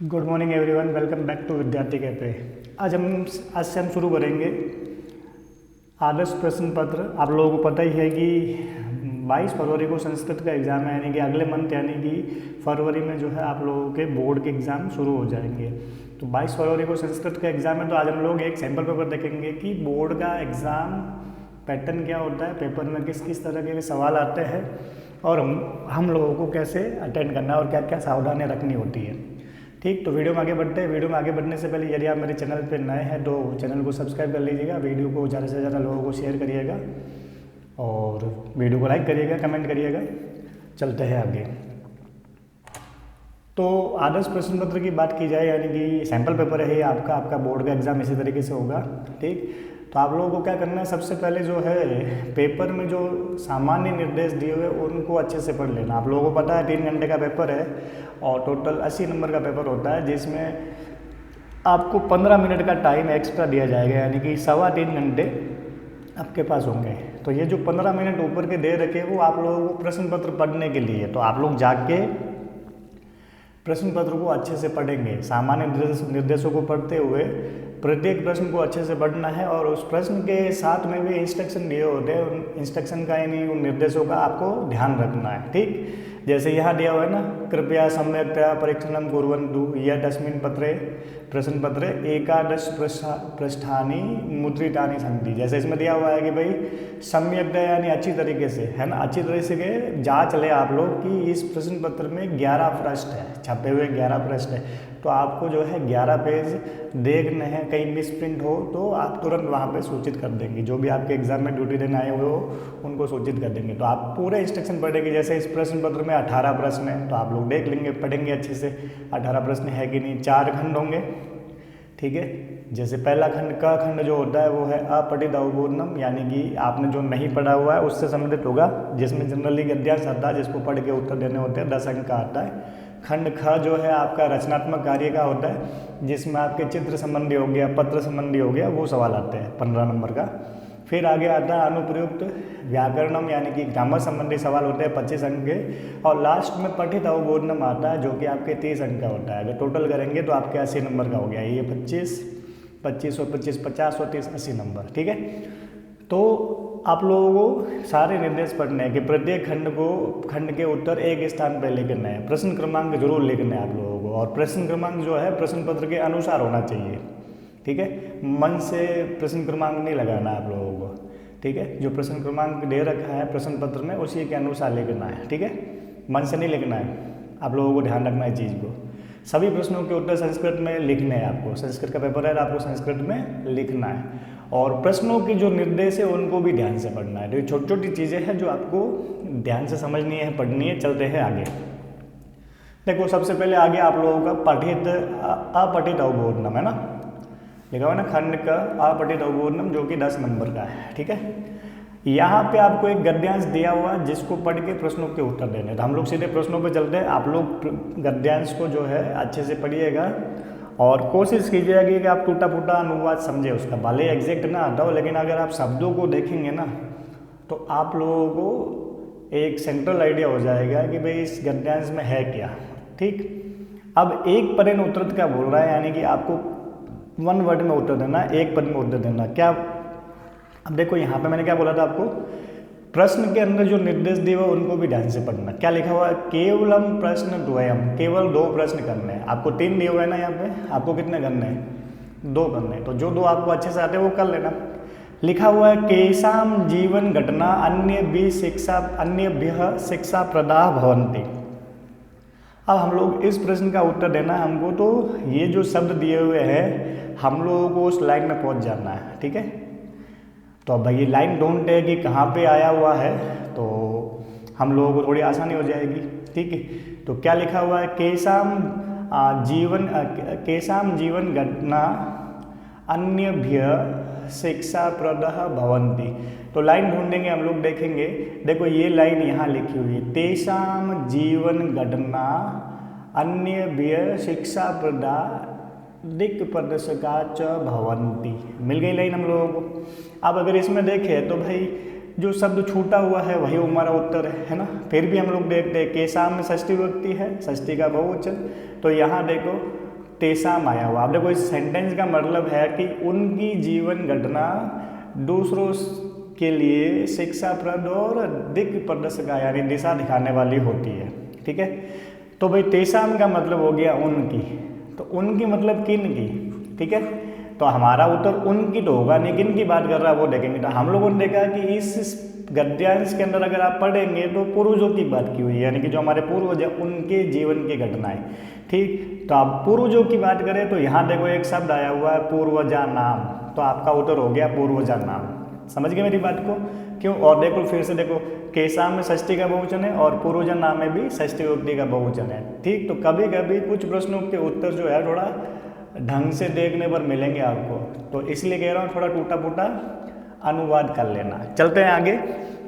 Good morning everyone, welcome back to Vidyarthi cafe. आज से हम शुरू करेंगे आदर्श प्रश्न पत्र। आप लोगों को पता ही है कि 22 फरवरी को संस्कृत का एग्ज़ाम है, यानी कि अगले मंथ यानी कि फरवरी में जो है आप लोगों के बोर्ड के एग्ज़ाम शुरू हो जाएंगे। तो 22 फरवरी को संस्कृत का एग्ज़ाम है, तो आज हम लोग एक सैम्पल पेपर देखेंगे कि बोर्ड का एग्ज़ाम पैटर्न क्या होता है, पेपर में किस किस तरह के सवाल आते हैं और हम लोगों को कैसे अटेंड करना है और क्या क्या सावधानियाँ रखनी होती है। ठीक, तो वीडियो में आगे बढ़ते हैं। वीडियो में आगे बढ़ने से पहले यदि आप मेरे चैनल पर नए हैं तो चैनल को सब्सक्राइब कर लीजिएगा, वीडियो को ज़्यादा से ज़्यादा लोगों को शेयर करिएगा और वीडियो को लाइक करिएगा, कमेंट करिएगा। चलते हैं आगे। तो आदर्श प्रश्न पत्र की बात की जाए, यानी कि सैम्पल पेपर है ये आपका बोर्ड का एग्ज़ाम इसी तरीके से होगा। ठीक, तो आप लोगों को क्या करना है, सबसे पहले जो है पेपर में जो सामान्य निर्देश दिए हुए उनको अच्छे से पढ़ लेना। आप लोगों को पता है 3 घंटे का पेपर है और टोटल 80 नंबर का पेपर होता है, जिसमें आपको 15 मिनट का टाइम एक्स्ट्रा दिया जाएगा, यानी कि 3.25 घंटे आपके पास होंगे। तो ये जो 15 मिनट ऊपर के दे रखे वो आप लोगों को प्रश्न पत्र पढ़ने के लिए, तो आप लोग जाके प्रश्न पत्र को अच्छे से पढ़ेंगे। सामान्य निर्देशों को पढ़ते हुए प्रत्येक प्रश्न को अच्छे से पढ़ना है और उस प्रश्न के साथ में भी इंस्ट्रक्शन दिए होते हैं, उन इंस्ट्रक्शन का यानी उन निर्देशों का आपको ध्यान रखना है। ठीक, जैसे यहाँ दिया हुआ है ना, कृपया सम्यक्तया परीक्षणं कुर्वन्तु यस्मिन् पत्रे प्रश्न पत्रे एकादश पृष्ठानि मुद्रितानि सन्ति। जैसे इसमें दिया हुआ है कि भाई सम्यक्तया यानी अच्छी तरीके से, है ना, अच्छी तरीके से जांच ले आप लोग कि इस प्रश्न पत्र में 11 प्रश्न है, छपे हुए 11 प्रश्न है। तो आपको जो है 11 पेज देखने हैं, कहीं मिस प्रिंट हो तो आप तुरंत वहाँ पे सूचित कर देंगे। जो भी आपके एग्जाम में ड्यूटी देने आए हुए हो उनको सूचित कर देंगे। तो आप पूरे इंस्ट्रक्शन पढ़ेंगे। जैसे इस प्रश्न पत्र में 18 प्रश्न है, तो आप लोग देख लेंगे, पढ़ेंगे अच्छे से 18 प्रश्न है कि नहीं। 4 खंड होंगे, ठीक है। जैसे पहला खंड का खंड जो होता है वो है अपठित अवबोधनम, यानी कि आपने जो नहीं पढ़ा हुआ है उससे संबंधित होगा, जिसमें जनरली गद्यांश आता है, जिसको पढ़ के उत्तर देने होते हैं, 10 अंक का आता है। खंड ख जो है आपका रचनात्मक कार्य का होता है, जिसमें आपके चित्र संबंधी हो गया, पत्र संबंधी हो गया, वो सवाल आते हैं 15 नंबर का। फिर आगे आता है अनुप्रयुक्त व्याकरणम, यानी कि ग्रामर संबंधी सवाल होते हैं 25 अंक के। और लास्ट में पठित अवबोधनम आता है, जो कि आपके 30 अंक का होता है। अगर टोटल करेंगे तो आपके 80 नंबर का हो गया। ये 25 और 25 50 और 30 80 नंबर, ठीक है। तो आप लोगों को सारे निर्देश पढ़ने हैं कि प्रत्येक खंड के उत्तर एक स्थान पर लिखना है। प्रश्न क्रमांक जरूर लिखना है आप लोगों को, और प्रश्न क्रमांक जो है प्रश्न पत्र के अनुसार होना चाहिए, ठीक है। मन से प्रश्न क्रमांक नहीं लगाना है आप लोगों को, ठीक है। जो प्रश्न क्रमांक दे रखा है प्रश्न पत्र में उसी के अनुसार लिखना है, ठीक है। मन से नहीं लिखना है, आप लोगों को ध्यान रखना है चीज़ को। सभी प्रश्नों के उत्तर संस्कृत में लिखने हैं आपको। संस्कृत का पेपर है, आपको संस्कृत में लिखना है। और प्रश्नों की जो निर्देश है उनको भी ध्यान से पढ़ना है। तो ये छोटी छोटी चीज़ें हैं जो आपको ध्यान से समझनी है, पढ़नी है। चलते हैं आगे। देखो, सबसे पहले आगे आप लोगों का अपठित अवबोधनम है ना, लिखा हुआ ना, खंड का अपठित अवबोधनम, जो कि 10 नंबर का है, ठीक है। यहाँ पे आपको एक गद्यांश दिया हुआ जिसको पढ़ के प्रश्नों के उत्तर देने। तो हम लोग सीधे प्रश्नों पे चलते हैं। आप लोग गद्यांश को जो है अच्छे से पढ़िएगा और कोशिश कीजिएगा कि आप टूटा फूटा अनुवाद समझे उसका, भले एग्जैक्ट ना आता हो, लेकिन अगर आप शब्दों को देखेंगे ना तो आप लोगों को एक सेंट्रल आइडिया हो जाएगा कि भाई इस गद्यांश में है क्या, ठीक। अब एक पद में उत्तर क्या बोल रहा है, यानी कि आपको 1 वर्ड में उत्तर देना, एक पद में उत्तर देना। क्या, अब देखो यहाँ पे मैंने क्या बोला था आपको, प्रश्न के अंदर जो निर्देश दिए हुए उनको भी ध्यान से पढ़ना। क्या लिखा हुआ है, केवलम प्रश्न द्वयम, केवल 2 प्रश्न करने हैं आपको। 3 दिए हुए हैं ना यहाँ पे, आपको कितने करने हैं, 2 करने हैं। तो जो 2 आपको अच्छे से आते हैं वो कर लेना। लिखा हुआ है केशाम जीवन घटना अन्यभ्य शिक्षा प्रदा भवन्ति। अब हम लोग इस प्रश्न का उत्तर देना है हमको। तो ये जो शब्द दिए हुए हैं हम लोगों को उस लाइन में पहुँच जाना है, ठीक है। तो अब भाई ये लाइन ढूंढते हैं कि कहाँ पे आया हुआ है, तो हम लोगों को थोड़ी आसानी हो जाएगी, ठीक है। तो क्या लिखा हुआ है, केशाम जीवन घटना अन्यभ्य शिक्षाप्रदः भवन्ति। तो लाइन ढूंढेंगे हम लोग, देखेंगे। देखो ये लाइन यहाँ लिखी हुई है, तेषाम जीवन घटना अन्यभ्य शिक्षाप्रदा दिक् प्रदर्शका च भवन्ति। मिल गई लाइन हम लोगों को। अब अगर इसमें देखें तो भाई जो शब्द छूटा हुआ है वही हमारा उत्तर है ना। फिर भी हम लोग देखते हैं केशाम में षष्ठी विभक्ति है, षष्ठी का बहुवचन। तो यहाँ देखो तेसाम आया हुआ। अब देखो इस सेंटेंस का मतलब है कि उनकी जीवन घटना दूसरों के लिए शिक्षाप्रद और दिक् प्रदर्शक यानी दिशा दिखाने वाली होती है। ठीक है, तो भाई तेसाम का मतलब हो गया उनकी, तो उनकी मतलब किन की। ठीक है, तो हमारा उत्तर उनकी तो होगा नहीं, किन की बात कर रहा है वो देखेंगे। तो हम लोगों ने देखा कि इस गद्यांश के अंदर अगर आप पढ़ेंगे तो पूर्वजों की बात की हुई है, यानी कि जो हमारे पूर्वज हैं उनके जीवन की घटनाएं। ठीक, तो आप पूर्वजों की बात करें तो यहाँ देखो एक शब्द आया हुआ है पूर्वजा नाम, तो आपका उत्तर हो गया पूर्वजा नाम। समझ गए मेरी बात को क्यों। और देखो फिर से देखो, केसाम में षष्ठी का बहुवचन है और पूर्वजा नाम में भी षष्ठी विभक्ति का बहुवचन है। ठीक, तो कभी कभी कुछ प्रश्नों के उत्तर जो है थोड़ा ढंग से देखने पर मिलेंगे आपको, तो इसलिए कह रहा हूँ थोड़ा टूटा फूटा अनुवाद कर लेना। चलते हैं आगे।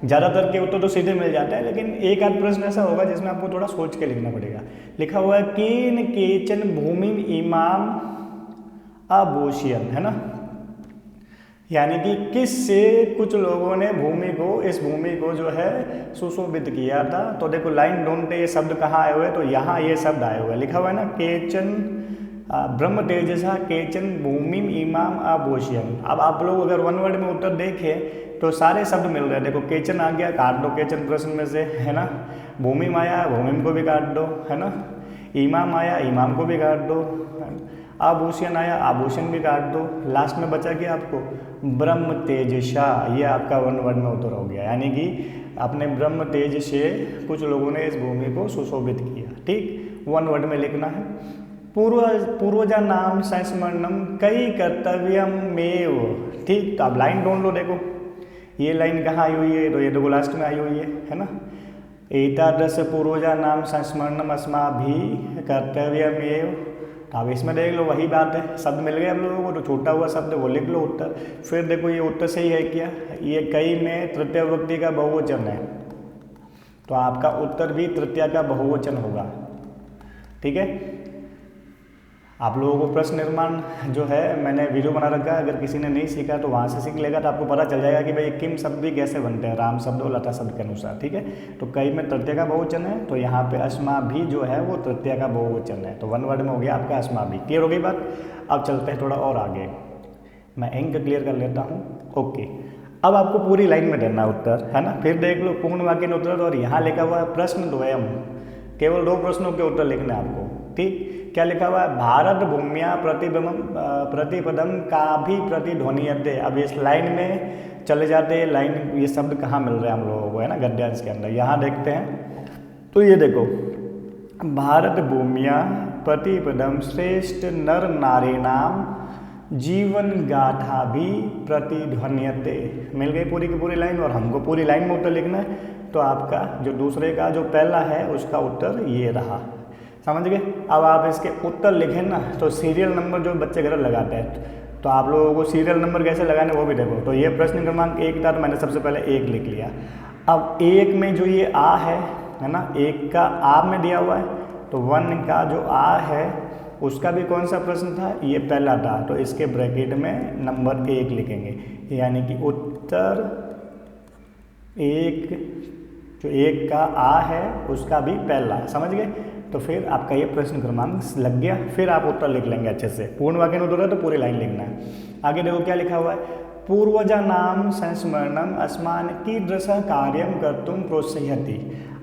ज़्यादातर के उत्तर तो सीधे मिल जाते हैं, लेकिन एक आध प्रश्न ऐसा होगा जिसमें आपको थोड़ा सोच के लिखना पड़ेगा। लिखा हुआ है कीन केचन भूमि इमाम अबोशियन, है ना, यानी कि किससे कुछ लोगों ने भूमि को, इस भूमि को जो है सुशोभित किया था। तो देखो लाइन ढूंढते ये शब्द कहाँ आए हुए हैं, तो यहाँ ये शब्द आए हुए हैं। लिखा हुआ है ना केचन ब्रह्म तेजसा केचन भूमि इमाम अबोशियन। अब आप लोग अगर वन वर्ड में उत्तर देखें तो सारे शब्द मिल रहे हैं। देखो केचन आ गया, काट दो केचन प्रश्न में से, है ना। भूमि आया, भूमि को भी काट दो, है ना। इमाम आया, इमाम को भी काट दो। आभूषण आया, आभूषण भी काट दो। लास्ट में बचा क्या आपको, ब्रह्म तेजसा, ये आपका वन वर्ड में उत्तर हो गया। यानी कि अपने ब्रह्म तेज से कुछ लोगों ने इस भूमि को सुशोभित किया। ठीक, वन वर्ड में लिखना है। पूर्वजा नाम संस्मरणम कई कर्तव्यम मेव। ठीक, तो आप लाइन ढूंढ लो। देखो ये लाइन कहाँ आई हुई है, तो ये देखो लास्ट में आई हुई है ना। एतादृश पूर्वजा नाम संस्मरणम अस्माभिः कर्तव्यमेव। तो आप इसमें देख लो वही बात है, शब्द मिल गए हम लोगों को, तो छोटा हुआ शब्द वो लिख लो उत्तर। फिर देखो ये उत्तर सही है क्या, ये कई में तृतीय विभक्ति का बहुवचन है, तो आपका उत्तर भी तृतीया का बहुवचन होगा। ठीक है, आप लोगों को प्रश्न निर्माण जो है मैंने वीडियो बना रखा है, अगर किसी ने नहीं सीखा तो वहाँ से सीख लेगा, तो आपको पता चल जाएगा कि भाई किम शब्द भी कैसे बनते हैं, राम शब्द और लता शब्द के अनुसार। ठीक है, तो कई में तृतीय का बहुवचन है, तो यहाँ पे अस्मा भी जो है वो तृतीय का बहुवचन है, तो वन वर्ड में हो गया आपका अस्मा भी। क्लियर हो गई बात। अब चलते हैं थोड़ा और आगे, मैं इंक क्लियर कर लेता हूँ। ओके, अब आपको पूरी लाइन में देना उत्तर, है ना। फिर देख लो पूर्ण वाक्य उत्तर, और यहाँ लिखा हुआ है प्रश्न द्वयम, केवल 2 प्रश्नों के उत्तर लिखने आपको। ठीक, क्या लिखा हुआ है, भारत भूम्या प्रतिपदम का भी प्रतिध्वनियते। अब इस लाइन में चले जाते हैं, लाइन ये शब्द कहाँ मिल रहे हैं हम लोगों को, है ना, गद्यांश के अंदर। यहाँ देखते हैं तो ये देखो, भारत भूम्या प्रतिपदम श्रेष्ठ नर नारीणाम जीवन गाथा भी प्रतिध्वनियते। मिल गई पूरी की पूरी लाइन, और हमको पूरी लाइन में उत्तर लिखना है, तो आपका जो दूसरे का जो पहला है उसका उत्तर ये रहा। समझ गए। अब आप इसके उत्तर लिखें ना, तो सीरियल नंबर जो बच्चे घर लगाते हैं, तो आप लोगों को सीरियल नंबर कैसे लगाने वो भी देखो। तो ये प्रश्न क्रमांक 1 था, तो मैंने सबसे पहले 1 लिख लिया। अब 1 में जो ये आ है ना, 1 का आ में दिया हुआ है, तो 1 का जो आ है उसका भी कौन सा प्रश्न था, ये पहला था, तो इसके ब्रैकेट में नंबर 1 लिखेंगे, यानी कि उत्तर 1, जो 1 का आ है उसका भी पहला। समझ गए। तो फिर आपका ये प्रश्न क्रमांक लग गया। फिर आप उत्तर लिख लेंगे अच्छे से, पूर्ण वाक्य उत्तर है तो पूरी लाइन लिखना है। आगे देखो क्या लिखा हुआ है, पूर्वजा नाम संस्मरणम अस्मान कीदृश कार्यम कर्तुम प्रोत्साहति।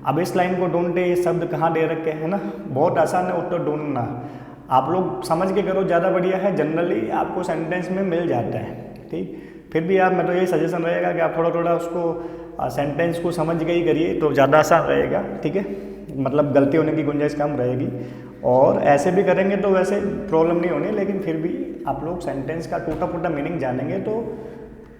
अब इस लाइन को ढूंढते, ये शब्द कहाँ दे रखे हैं ना, बहुत आसान है उत्तर ढूंढना। आप लोग समझ के करो, ज़्यादा बढ़िया है, जनरली आपको सेंटेंस में मिल जाता है। ठीक, फिर भी आप, मैं तो ये सजेशन रहेगा कि आप थोड़ा थोड़ा उसको सेंटेंस को समझ के ही करिए, तो ज़्यादा आसान रहेगा। ठीक है, मतलब गलती होने की गुंजाइश कम रहेगी, और ऐसे भी करेंगे तो वैसे प्रॉब्लम नहीं होनी, लेकिन फिर भी आप लोग सेंटेंस का टूटा फूटा मीनिंग जानेंगे तो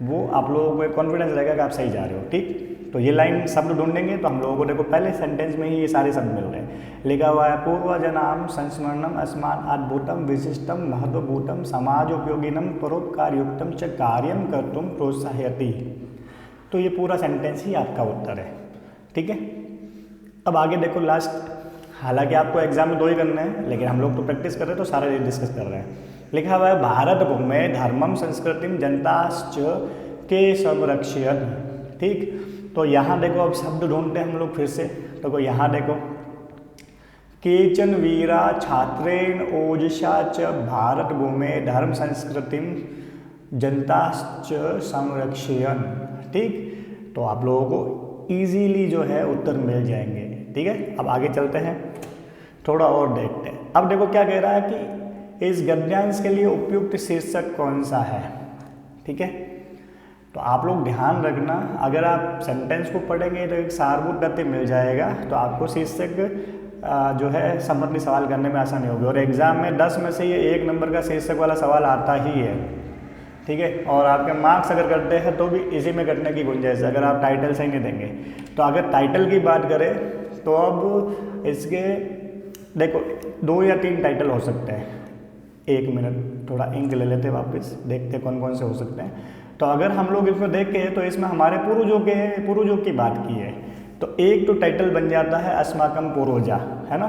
वो आप लोगों को एक कॉन्फिडेंस रहेगा कि आप सही जा रहे हो। ठीक, तो ये लाइन शब्द ढूंढेंगे तो हम लोगों को देखो पहले सेंटेंस में ही ये सारे शब्द मिल रहे हैं। लिखा हुआ है पूर्वजनाम संस्मरणम अस्मान अद्भुतम विशिष्टम महत्वभूतम समाजोपयोगिनम परोपकारयुक्तम च कार्यम कर्तुम प्रोत्साहयति। तो ये पूरा सेंटेंस ही आपका उत्तर है। ठीक है, अब आगे देखो लास्ट, हालांकि आपको एग्जाम में 2 ही करने हैं, लेकिन हम लोग तो प्रैक्टिस कर रहे हैं तो सारे डिस्कस कर रहे हैं। लिखा हुआ है भारत भूमि धर्मम संस्कृतिम जनताश्च के संरक्षयन्। ठीक, तो यहाँ देखो अब शब्द ढूंढते हैं हम लोग फिर से। तो यहाँ देखो केचन वीरा छात्रेण ओजसा च भारत भूमे धर्म संस्कृतिम जनताश्च संरक्षयन्। ठीक, तो आप लोगों को इजीली जो है उत्तर मिल जाएंगे। ठीक है, अब आगे चलते हैं, थोड़ा और देखते हैं। अब देखो क्या कह रहा है कि इस गद्यांश के लिए उपयुक्त शीर्षक कौन सा है। ठीक है, तो आप लोग ध्यान रखना, अगर आप सेंटेंस को पढ़ेंगे तो एक सारभूत गद्य मिल जाएगा, तो आपको शीर्षक जो है संबंधी सवाल करने में आसानी होगी। और एग्जाम में 10 में से ये 1 नंबर का शीर्षक वाला सवाल आता ही है। ठीक है, और आपके मार्क्स अगर कटते हैं तो भी इसी में कटने की गुंजाइश है, अगर आप टाइटल सही नहीं देंगे। तो अगर टाइटल की बात करें तो अब इसके देखो 2 या 3 टाइटल हो सकते हैं। 1 मिनट थोड़ा इंक ले लेते हैं वापस, देखते कौन कौन से हो सकते हैं। तो अगर हम लोग इसमें देखें तो इसमें हमारे पूर्वजों की बात की है, तो एक तो टाइटल बन जाता है अस्माकम पूर्वजा, है ना।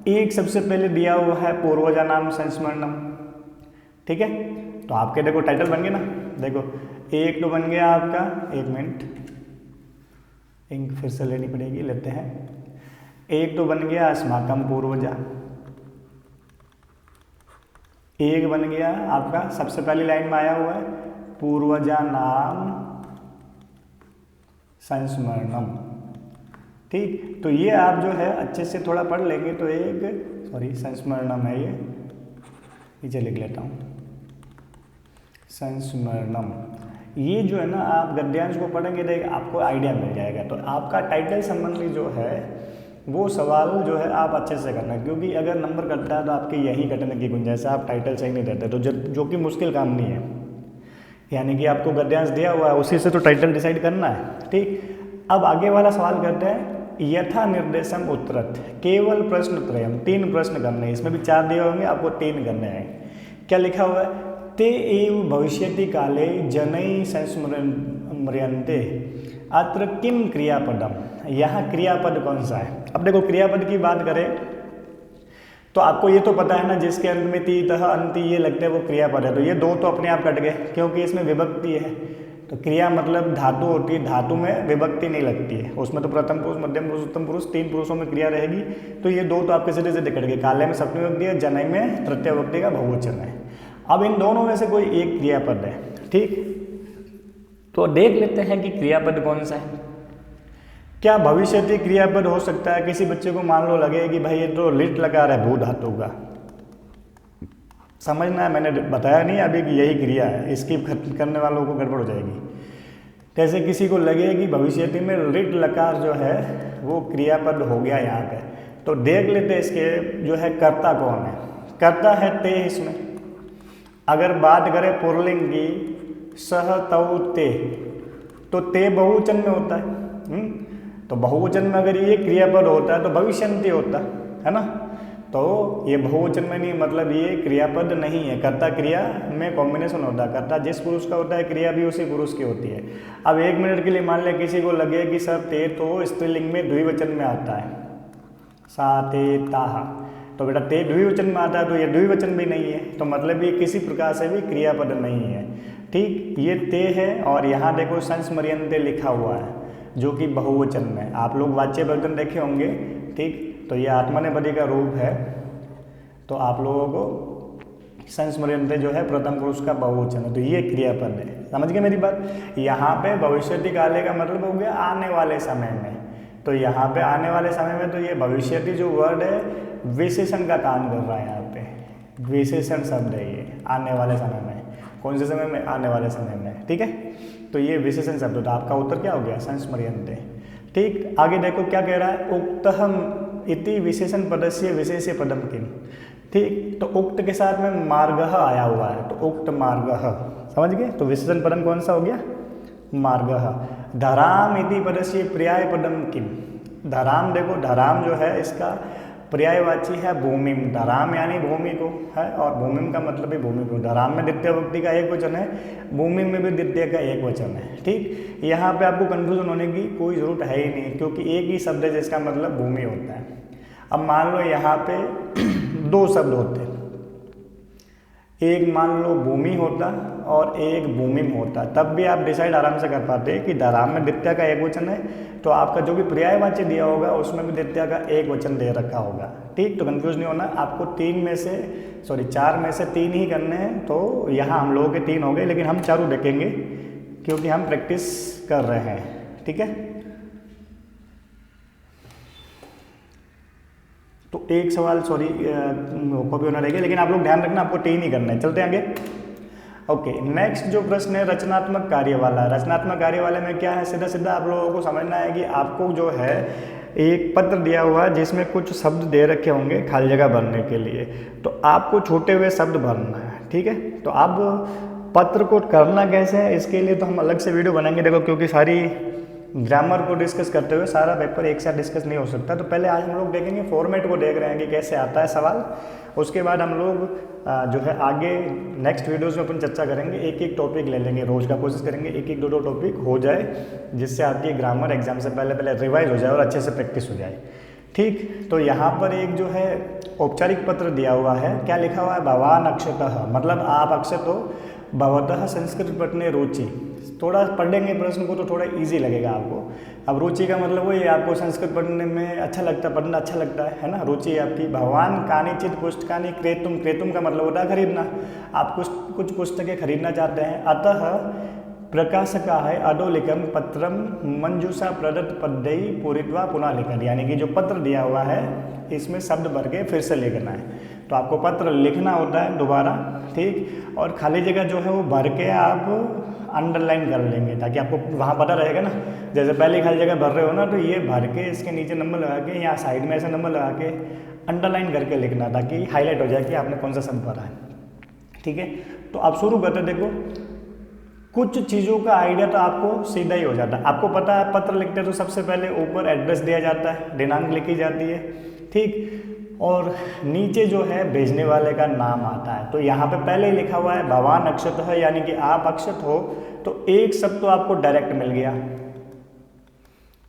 एक सबसे पहले दिया हुआ है पूर्वजा नाम संस्मरणम। ठीक है, तो आपके देखो टाइटल बन गए ना, देखो एक तो बन गया आपका, 1 मिनट इंक फिर से लेनी पड़ेगी, लेते हैं। एक तो बन गया अस्माकम पूर्वजा, एक बन गया आपका सबसे पहली लाइन में आया हुआ है पूर्वजा नाम संस्मरणम। ठीक, तो ये आप जो है अच्छे से थोड़ा पढ़ लेंगे तो एक संस्मरणम है, ये नीचे लिख लेता हूँ संस्मरणम। ये जो है ना, आप गद्यांश को पढ़ेंगे तो आपको आइडिया मिल जाएगा। तो आपका टाइटल संबंधी जो है वो सवाल जो है आप अच्छे से करना, क्योंकि अगर नंबर कटता है तो आपके यही कटने की गुंजाइश है, आप टाइटल सही नहीं देते, तो जो कि मुश्किल काम नहीं है। यानी कि आपको गद्यांश दिया हुआ है, उसी से तो टाइटल डिसाइड करना है। ठीक, अब आगे वाला सवाल करते हैं, यथा निर्देशम उत्तरत केवल प्रश्न त्रयम, 3 प्रश्न करने हैं, इसमें भी 4 दिए होंगे, आपको 3 करने हैं। क्या लिखा हुआ है, ते एव भविष्यति काले जनैः संस्मर्यन्ते अत्र किम क्रियापदम। यहाँ क्रियापद कौन सा है। अब देखो क्रियापद की बात करें तो आपको ये तो पता है ना, जिसके अंत में ती तह अंति ये लगते हैं वो क्रियापद है। तो ये 2 तो अपने आप कट गए, क्योंकि इसमें विभक्ति है। तो क्रिया मतलब धातु होती है, धातु में विभक्ति नहीं लगती है, उसमें तो प्रथम पुरुष, मध्यम पुरुष, उत्तम पुरुष 3 पुरुषों में क्रिया रहेगी। तो ये 2 तो आपके सीधे सीधे कट गए। काले में सप्तमी विभक्ति है, जनैः में तृतीय विभक्ति का बहुवचन है। अब इन दोनों में से कोई एक क्रियापद है। ठीक, तो देख लेते हैं कि क्रियापद कौन सा है। क्या भविष्यति क्रियापद हो सकता है। किसी बच्चे को मान लो लगे कि भाई ये तो लिट लगा रहा है भू धातु का, समझना है, मैंने बताया नहीं अभी कि यही क्रिया है, स्किप करने वालों को गड़बड़ हो जाएगी। जैसे किसी को लगे कि भविष्यति में लिट लकार जो है वो क्रियापद हो गया यहाँ पे, तो देख लेते इसके जो है कर्ता कौन है। कर्ता है ते इसमें। अगर बात करें पुल्लिंग की, सह तौ ते, तो ते बहुवचन में होता है। तो बहुवचन में अगर ये क्रियापद होता है तो भविष्यन्ति होता है ना। तो ये बहुवचन में नहीं, मतलब ये क्रियापद नहीं है। कर्ता क्रिया में कॉम्बिनेशन होता है, कर्ता जिस पुरुष का होता है क्रिया भी उसी पुरुष की होती है। अब 1 मिनट के लिए मान लिया किसी को लगे कि सर ते तो स्त्रीलिंग में द्विवचन में आता है, सा ते ताहा, तो बेटा ते द्विवचन में आता है तो ये द्विवचन भी नहीं है, तो मतलब ये किसी प्रकार से भी क्रियापद नहीं है। ठीक, ये ते है और यहाँ देखो संस्मर्यन्ते लिखा हुआ है जो कि बहुवचन में। आप लोग वाच्य वर्तन देखे होंगे। ठीक, तो ये आत्मनेपदी का रूप है, तो आप लोगों को संस्मर्यन्ते जो है प्रथम पुरुष का बहुवचन है, तो ये क्रियापद है। समझ गए मेरी बात। यहाँ पे भविष्यति काले का मतलब हो गया आने वाले समय में, तो यहाँ पे आने वाले समय में तो ये भविष्यति जो वर्ड है विशेषण का काम कर रहा है। यहाँ पे विशेषण शब्द है ये, आने वाले समय में। कौन से समय में, आने वाले समय में। ठीक है, तो ये विशेषण शब्द होता है। आपका उत्तर क्या हो गया, संस्मर्यन्ते। ठीक, आगे देखो क्या कह रहा है, उक्तहम इति विशेषण पदस्य विशेष्य पदम किम। ठीक, तो उक्त के साथ में मार्गः आया हुआ है, तो उक्त मार्गः, समझ गए। तो विशेषण पदम कौन सा हो गया, मार्गः। धराम इति पदस्य पर्याय पदम किम। धराम देखो, धराम जो है इसका पर्यायवाची है भूमिम। धराम यानी भूमि को है, और भूमिम का मतलब भी भूमि को। धराम में द्वितीय विभक्ति का एक वचन है, भूमि में भी द्वितीय का एक वचन है। ठीक, यहाँ पे आपको कंफ्यूजन होने की कोई ज़रूरत है ही नहीं, क्योंकि एक ही शब्द है जिसका मतलब भूमि होता है। अब मान लो यहाँ पे 2 शब्द होते हैं, एक मान लो भूमि होता और एक भूमिम होता, तब भी आप डिसाइड आराम से कर पाते कि धराम में द्वितीय का एक वचन है, तो आपका जो भी पर्यायवाची दिया होगा उसमें भी द्वितीय का एक वचन दे रखा होगा। ठीक, तो कंफ्यूज नहीं होना आपको। 4 में से 3 ही करने हैं, तो यहाँ हम लोगों के 3 हो गए, लेकिन हम चारों देखेंगे क्योंकि हम प्रैक्टिस कर रहे हैं। ठीक है, तो एक सवाल कॉपी होना रहेगा, लेकिन आप लोग ध्यान रखना आपको 3 ही करना है। चलते हैं आगे। ओके, नेक्स्ट जो प्रश्न है रचनात्मक कार्य वाला। रचनात्मक कार्य वाले में क्या है, सीधा सीधा आप लोगों को समझना है कि आपको जो है एक पत्र दिया हुआ है जिसमें कुछ शब्द दे रखे होंगे खाली जगह भरने के लिए, तो आपको छूटे हुए शब्द भरना है। ठीक है, तो अब पत्र को करना कैसे है इसके लिए तो हम अलग से वीडियो बनाएंगे। देखो, क्योंकि सारी ग्रामर को डिस्कस करते हुए सारा पेपर एक साथ डिस्कस नहीं हो सकता, तो पहले आज हम लोग देखेंगे फॉर्मेट को, देख रहे हैं कि कैसे आता है सवाल। उसके बाद हम लोग जो है आगे नेक्स्ट वीडियोस में अपन चर्चा करेंगे, एक एक टॉपिक ले लेंगे, रोज का कोशिश करेंगे एक एक 2 टॉपिक हो जाए, जिससे आपकी ग्रामर एग्जाम से पहले रिवाइज हो जाए और अच्छे से प्रैक्टिस हो जाए। ठीक, तो यहाँ पर एक जो है औपचारिक पत्र दिया हुआ है, क्या लिखा हुआ है, भवान अक्षतः, मतलब आप अक्षत हो, भवतः संस्कृत पढ़ने रुचि। थोड़ा पढ़ेंगे प्रश्न को तो थोड़ा इजी लगेगा आपको। अब रुचि का मतलब वही आपको संस्कृत पढ़ने में अच्छा लगता है, पढ़ना अच्छा लगता है ना, रुचि आपकी। भगवान कानिचित पुस्तकानि क्रेतुम, क्रेतुम का मतलब होता है खरीदना, आप कुछ पुस्तकें खरीदना चाहते हैं। अतः प्रकाशका है अधोलिखम पत्रम मंजूषा प्रदत्त पद्धति पूरित्वा पुनः लिखन, यानी कि जो पत्र दिया हुआ है इसमें शब्द भर के फिर से लिखना है। तो आपको पत्र लिखना होता है दोबारा, ठीक, और खाली जगह जो है वो भर के आप अंडरलाइन कर लेंगे ताकि आपको वहाँ पता रहेगा ना। जैसे पहले खाली जगह भर रहे हो ना, तो ये भर के इसके नीचे नंबर लगा के या साइड में ऐसा नंबर लगा के अंडरलाइन करके लिखना, ताकि हाईलाइट हो जाए कि आपने कौन सा शब्द भरा है। ठीक है, तो आप शुरू करते, देखो कुछ चीज़ों का आइडिया तो आपको सीधा ही हो जाता है। आपको पता है पत्र लिखते हैं तो सबसे पहले ऊपर एड्रेस दिया जाता है, दिनांक लिखी जाती है, ठीक, और नीचे जो है भेजने वाले का नाम आता है। तो यहाँ पे पहले ही लिखा हुआ है भवान अक्षत है, यानी कि आप अक्षत हो, तो एक शब्द तो आपको डायरेक्ट मिल गया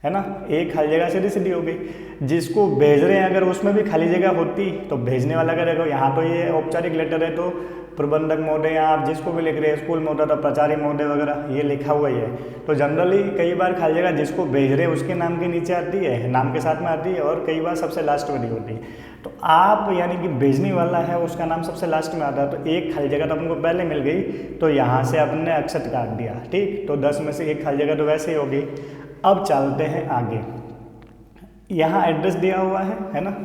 है ना, एक खाली जगह सीधी सीधी हो गई। जिसको भेज रहे हैं अगर उसमें भी खाली जगह होती तो भेजने वाला का देखो, यहाँ तो ये औपचारिक लेटर है, तो प्रबंधक महोदय, आप जिसको भी लिख रहे हैं, स्कूल में होता था प्राचार्य महोदय वगैरह, ये लिखा हुआ ही है। तो जनरली कई बार खाली जगह जिसको भेज रहे हैं उसके नाम के नीचे आती है, नाम के साथ में आती है, और कई बार सबसे लास्ट में दी होती है। तो आप यानी कि भेजने वाला है उसका नाम सबसे लास्ट में आता है, तो एक खाली जगह तो अपन को पहले मिल गई, तो यहाँ से अपन ने अक्षत काट दिया, ठीक, तो 10 में से एक खाली जगह तो वैसे ही होगी। अब चलते हैं आगे, यहाँ एड्रेस दिया हुआ है ना,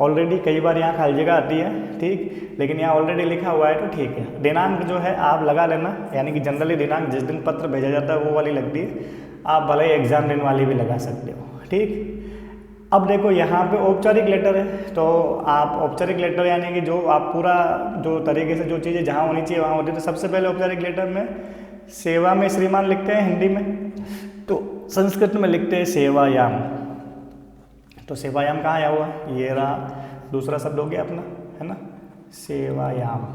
ऑलरेडी कई बार यहाँ खाली जगह आती है, ठीक, लेकिन यहाँ ऑलरेडी लिखा हुआ है तो ठीक है। दिनांक जो है आप लगा लेना, यानी कि जनरली दिनांक जिस दिन पत्र भेजा जाता है वो वाली लगती है, आप भले ही एग्जाम दिन वाली भी लगा सकते हो, ठीक। अब देखो यहाँ पे औपचारिक लेटर है, तो आप औपचारिक लेटर यानी कि जो आप पूरा जो तरीके से जो चीज़ें जहाँ होनी चाहिए वहाँ होती है, तो सबसे पहले औपचारिक लेटर में सेवा में श्रीमान लिखते हैं हिंदी में, तो संस्कृत में लिखते हैं सेवायाम। तो सेवायाम कहाँ आया हुआ, ये रहा दूसरा शब्द हो गया अपना, है ना, सेवायाम।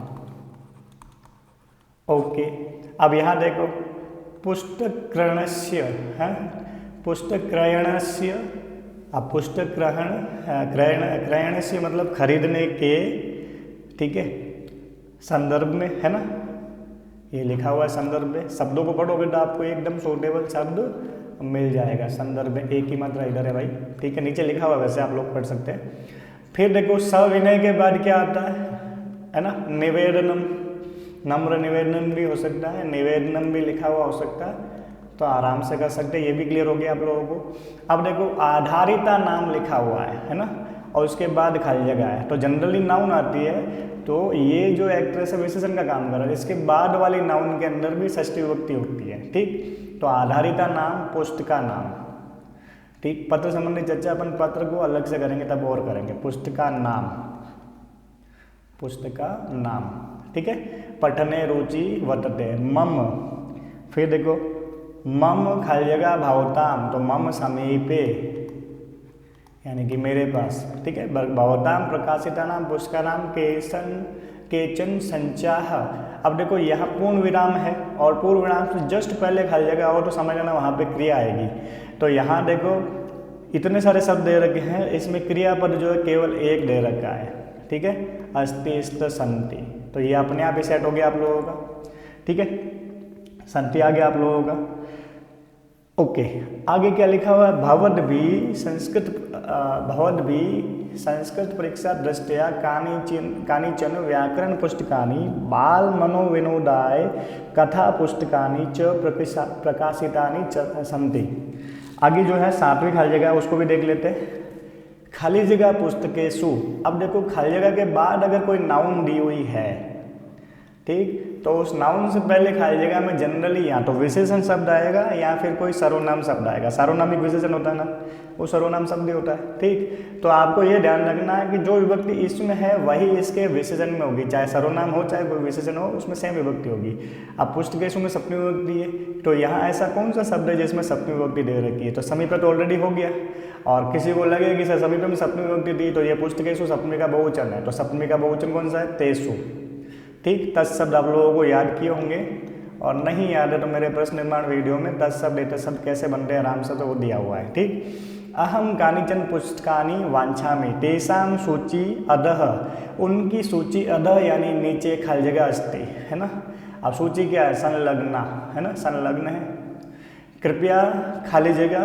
ओके, अब यहाँ देखो पुस्तक क्रयणस्य है, पुस्तक क्रयणस्य, अब पुस्तक क्रयणस्य मतलब खरीदने के, ठीक है, संदर्भ में, है ना, ये लिखा हुआ है संदर्भ में। शब्दों को पढ़ोगे तो आपको एकदम सूटेबल शब्द मिल जाएगा। संदर्भ में एक ही मात्रा इधर है भाई, ठीक है, नीचे लिखा हुआ है, वैसे आप लोग पढ़ सकते हैं। फिर देखो सविनय के बाद क्या आता है ना, निवेदनम, नम्र निवेदन भी हो सकता है, निवेदनम भी लिखा हुआ हो सकता है, तो आराम से कर सकते हैं, ये भी क्लियर हो गया आप लोगों को। अब देखो आधारिता नाम लिखा हुआ है ना, और उसके बाद खाली जगह है, तो जनरली नाउन आती है, तो ये जो एक्ट्रेस है विशेषण का काम कर रहा है, इसके बाद वाली नाउन के अंदर भी षष्ठी विभक्ति होती है, ठीक। तो आधारिता नाम, पुस्तका नाम, ठीक। पत्र संबंधी चर्चा अपन पत्र को अलग से करेंगे, तब और करेंगे। पुस्तका नाम, पुस्तका नाम, ठीक है। पठने रुचि वर्तते, मम, फिर देखो मम खाली जगह भवताम, तो मम समीपे यानी कि मेरे पास, ठीक है। भवताम प्रकाशिता नाम, पुस्तका नाम, केचन संचाह। अब देखो यहाँ पूर्ण विराम है, और पूर्ण विराम से जस्ट पहले खाली जगह हो तो समझ लेना वहाँ पे क्रिया आएगी। तो यहाँ देखो इतने सारे शब्द दे रखे हैं, इसमें क्रियापद जो है केवल एक दे रखा है, ठीक है, अस्ति स्त संति, तो ये अपने आप ही सेट हो गया आप लोगों का, ठीक है, संति आ गया आप लोगों का। ओके, आगे क्या लिखा हुआ है, भवद्भिः संस्कृत परीक्षा दृष्टया कानिचन व्याकरण पुस्तकानि बाल मनोविनोदाय कथा पुस्तकानि च प्रकाशितानि सन्ति। आगे जो है 7वीं खाली जगह उसको भी देख लेते हैं। खाली जगह पुस्तकेषु, अब देखो खाली जगह के बाद अगर कोई नाउन दी हुई है, ठीक, तो उस नाउन से पहले खाली जगह में जनरली या तो विशेषण शब्द आएगा या फिर कोई सर्वनाम शब्द आएगा। सर्वनामिक विशेषण होता है ना, वो सर्वनाम शब्द ही होता है, ठीक। तो आपको ये ध्यान रखना है कि जो विभक्ति इसमें है वही इसके विशेषण में होगी, चाहे सर्वनाम हो चाहे कोई विशेषण हो, उसमें सेम विभक्ति होगी। अब पुस्तकेषु में सप्तमी विभक्ति है, तो यहाँ ऐसा कौन सा शब्द है जिसमें सप्तमी विभक्ति दे रखी है, तो समीपे तो ऑलरेडी हो गया। और किसी को लगे कि सर समीपे में सप्तमी विभक्ति दी, तो ये पुस्तकेषु सप्तमी का बहुवचन है, तो सप्तमी का बहुवचन कौन सा है, तेषु, ठीक। 10 शब्द आप लोगों को याद किए होंगे, और नहीं याद है तो मेरे प्रश्न निर्माण वीडियो में 10 शब्द एते शब्द कैसे बनते हैं आराम से तो वो दिया हुआ है, ठीक। अहम कानिचन पुस्तकानि वांछामि तेषां सूची अधः, उनकी सूची अधः यानी नीचे खाली जगह अस्ति, है ना। अब सूची क्या है, संलग्ना, है ना, संलग्न है। कृपया खाली जगह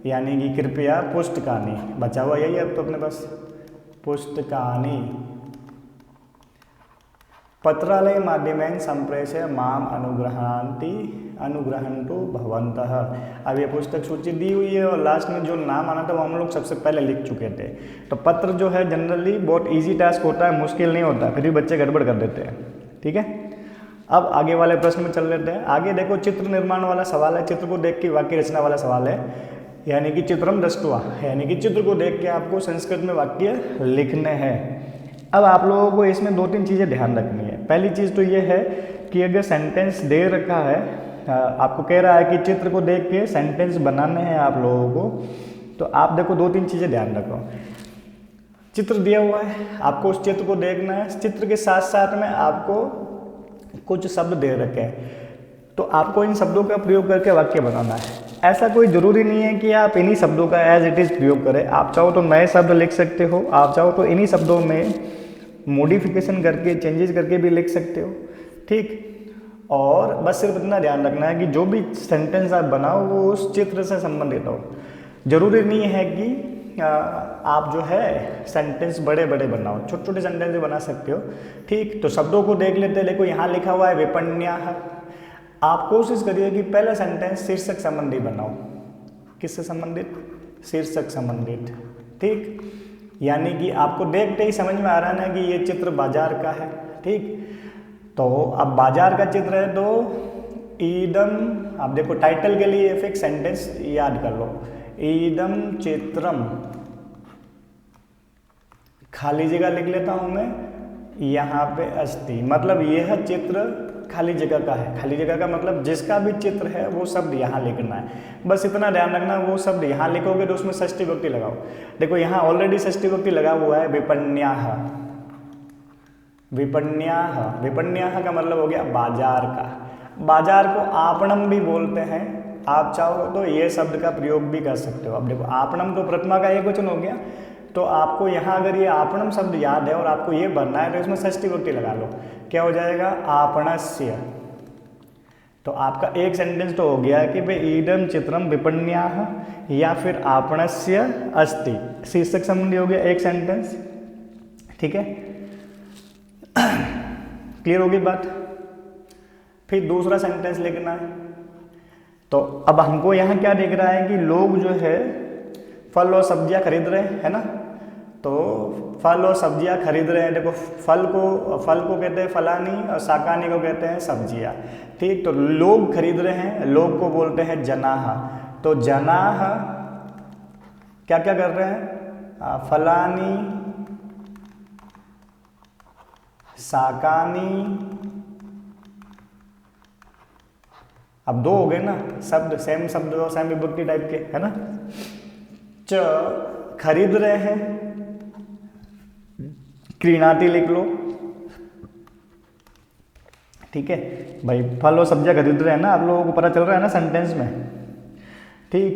यानी कि कृपया पुस्तकानि, बचा हुआ यही अब तो अपने पास, पुस्तकानि पत्रालय माध्यमेन संप्रेष्य माम अनुग्रहन्तु भवन्तः। अब ये पुस्तक सूची दी हुई है और लास्ट में जो नाम आना था वो हम लोग सबसे पहले लिख चुके थे। तो पत्र जो है जनरली बहुत इजी टास्क होता है, मुश्किल नहीं होता, फिर भी बच्चे गड़बड़ कर देते हैं, ठीक है। अब आगे वाले प्रश्न में चल लेते हैं। आगे देखो चित्र निर्माण वाला सवाल है, चित्र को देख के वाक्य रचना वाला सवाल है, यानी कि चित्रम दृष्ट्वा, यानी कि चित्र को देख के आपको संस्कृत में वाक्य लिखने हैं। अब आप लोगों को इसमें 2-3 चीज़ें ध्यान रखनी है। पहली चीज़ तो ये है कि अगर सेंटेंस दे रखा है, आपको कह रहा है कि चित्र को देख के सेंटेंस बनाने हैं आप लोगों को, तो आप देखो 2-3 चीज़ें ध्यान रखो। चित्र दिया हुआ है, आपको उस चित्र को देखना है, चित्र के साथ साथ में आपको कुछ शब्द दे रखे हैं, तो आपको इन शब्दों का प्रयोग करके वाक्य बनाना है। ऐसा कोई ज़रूरी नहीं है कि आप इन्हीं शब्दों का एज इट इज़ प्रयोग करें, आप चाहो तो नए शब्द लिख सकते हो, आप चाहो तो इन्हीं शब्दों में मॉडिफिकेशन करके चेंजेस करके भी लिख सकते हो, ठीक। और बस सिर्फ इतना ध्यान रखना है कि जो भी सेंटेंस आप बनाओ वो उस चित्र से संबंधित हो। जरूरी नहीं है कि आप जो है सेंटेंस बड़े बड़े बनाओ, छोटे छोटे सेंटेंस भी बना सकते हो, ठीक। तो शब्दों को देख लेते हैं। देखो यहाँ लिखा हुआ है विपण्याः, आप कोशिश करिए कि पहला सेंटेंस शीर्षक संबंधी बनाओ। किससे संबंधित, शीर्षक संबंधित, ठीक। यानी कि आपको देखते ही समझ में आ रहा है ना कि ये चित्र बाजार का है, ठीक। तो अब बाजार का चित्र है तो ईदम, आप देखो टाइटल के लिए फिक्स सेंटेंस याद कर लो, ईदम चित्रम, खाली जगह लिख लेता हूं मैं यहाँ पे अस्ति, मतलब यह चित्र खाली जगह का है। खाली जगह का मतलब जिसका भी चित्र है वो शब्द यहाँ लिखना है, बस इतना ध्यान रखना। वो शब्द यहाँ लिखोगे तो उसमें षष्ठी विभक्ति लगाओ। देखो यहाँ ऑलरेडी षष्ठी विभक्ति लगा हुआ है, विपण्याः, विपण्याः, विपण्याः का मतलब हो गया बाजार का। बाजार को आपणम भी बोलते हैं, आप चाहो तो ये शब्द का प्रयोग भी कर सकते हो। अब देखो आपणम तो प्रथमा का एक वचन हो गया, तो आपको यहाँ अगर ये आपणम शब्द याद है और आपको ये बनना है तो इसमें षष्ठी विभक्ति लगा लो, क्या हो जाएगा, आपणस्य। तो आपका एक सेंटेंस तो हो गया कि भाई ईदम चित्रम विपण्याः या फिर आपणस्य अस्ति, शीर्षक संबंधी हो गया एक सेंटेंस, ठीक है। क्लियर होगी बात। फिर दूसरा सेंटेंस लिखना है। तो अब हमको यहाँ क्या दिख रहा है कि लोग जो है फल और सब्जियाँ खरीद रहे हैं, है ना। तो फल और सब्जियाँ खरीद रहे हैं। देखो फल को कहते हैं फलानी और शाकानी को कहते हैं सब्जियाँ, ठीक। तो लोग खरीद रहे हैं, लोग को बोलते हैं जनाः। तो जनाः क्या क्या कर रहे हैं, फलानी, शाकानी, अब 2 हो गए ना शब्द, सेम शब्द और सेम विभक्ति टाइप के, है ना। च खरीद रहे हैं, क्रीणाति लिख लो, ठीक है भाई। फल और सब्जियां खरीद रहे हैं ना, आप लोगों को पता चल रहा है ना सेंटेंस में, ठीक।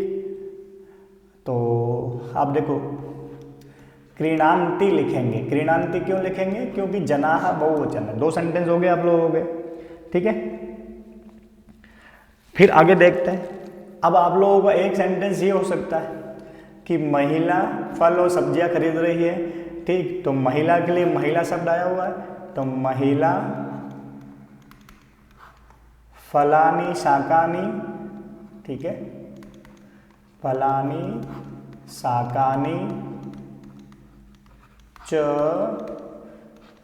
तो आप देखो क्रीणांति लिखेंगे। क्रीणांति क्यों लिखेंगे? क्योंकि जनाः बहुवचन है। 2 सेंटेंस हो गए आप लोग हो गए, ठीक है। फिर आगे देखते हैं। अब आप लोगों का एक सेंटेंस ये हो सकता है कि महिला फल और सब्जियां खरीद रही है, ठीक। तो महिला के लिए महिला शब्द आया हुआ है, तो महिला फलानी शाकानी, ठीक है, फलानी शाकानी च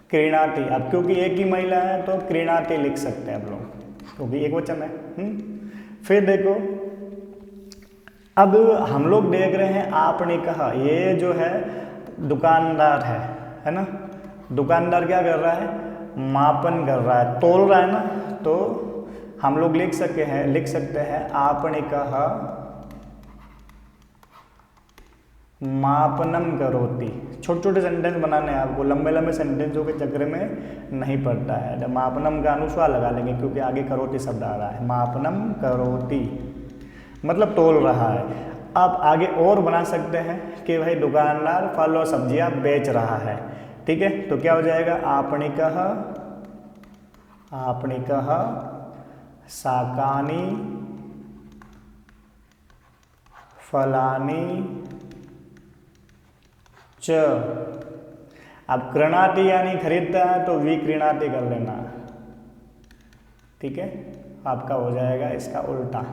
क्रीणाति। अब क्योंकि एक ही महिला है तो क्रीणाति लिख सकते हैं आप लोग, क्योंकि एक वचन है। फिर देखो, अब हम लोग देख रहे हैं आपने कहा, ये जो है दुकानदार है ना। दुकानदार क्या कर रहा है? मापन कर रहा है, तोल रहा है ना। तो हम लोग लिख सकते हैं आपने कहा मापनम करोति। छोटे छोटे सेंटेंस बनाने हैं आपको, लंबे लंबे सेंटेंसों के चक्कर में नहीं पड़ता है। जब मापनम का अनुस्वार लगा लेंगे, क्योंकि आगे करोति शब्द आ रहा है। मापनम करोति मतलब तोल रहा है। अब आगे और बना सकते हैं कि भाई दुकानदार फल और सब्जियां बेच रहा है, ठीक है। तो क्या हो जाएगा? आपने कहा शाकानी फलानी च। अब क्रीणाति यानी खरीदता है तो विक्रीणाति कर लेना, ठीक है। आपका हो जाएगा इसका उल्टा,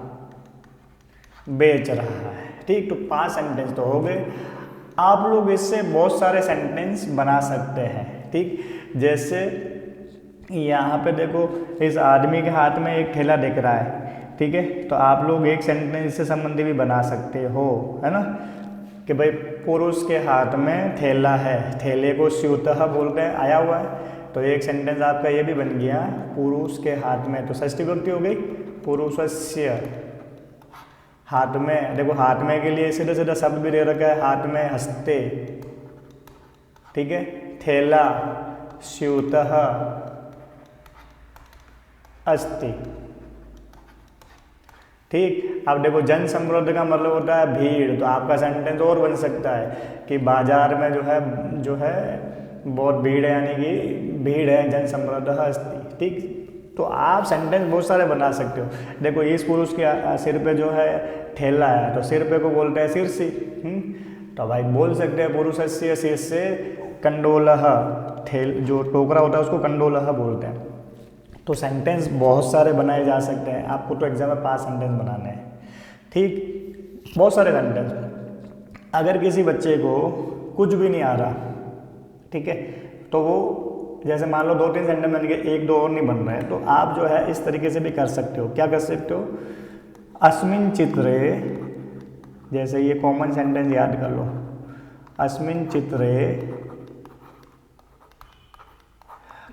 बेच रहा है, ठीक। तो 5 सेंटेंस तो हो गए। आप लोग इससे बहुत सारे सेंटेंस बना सकते हैं, ठीक। जैसे यहाँ पे देखो, इस आदमी के हाथ में एक थैला दिख रहा है, ठीक है। तो आप लोग एक सेंटेंस इससे संबंधी भी बना सकते हो, है ना, कि भाई पुरुष के हाथ में थैला है, थैले को स्यूतः बोलते हैं, आया हुआ है। तो एक सेंटेंस आपका ये भी बन गया, पुरुष के हाथ में, तो षष्ठी विभक्ति हो गई, पुरुषस्य हाथ में। देखो हाथ में के लिए सीधा सीधा शब्द भी दे रखा है, हाथ में हस्ते, ठीक है। थैला स्यूतः अस्ति, ठीक। अब देखो जन समृद्ध का मतलब होता है भीड़। तो आपका सेंटेंस और बन सकता है कि बाजार में जो है बहुत भीड़ है, यानी कि भीड़ है, जन समृद्ध अस्ति, ठीक। तो आप सेंटेंस बहुत सारे बना सकते हो। देखो इस पुरुष के सिर पे जो है ठेला है, तो सिर पे को बोलते हैं शीर्षी। तो भाई बोल सकते हैं पुरुषस्य शीर्षे कंडोलः, जो टोकरा होता है उसको कंडोलः बोलते हैं। तो सेंटेंस बहुत सारे बनाए जा सकते हैं। आपको तो एग्जाम में 5 सेंटेंस बनाने हैं, ठीक। बहुत सारे सेंटेंस। अगर किसी बच्चे को कुछ भी नहीं आ रहा, ठीक है, तो वो जैसे मान लो 2-3 सेंटेंस बन गए, 1-2 और नहीं बन रहे, तो आप जो है इस तरीके से भी कर सकते हो। क्या कर सकते हो? अस्मिन् चित्रे, जैसे ये कॉमन सेंटेंस याद कर लो, अस्मिन् चित्रे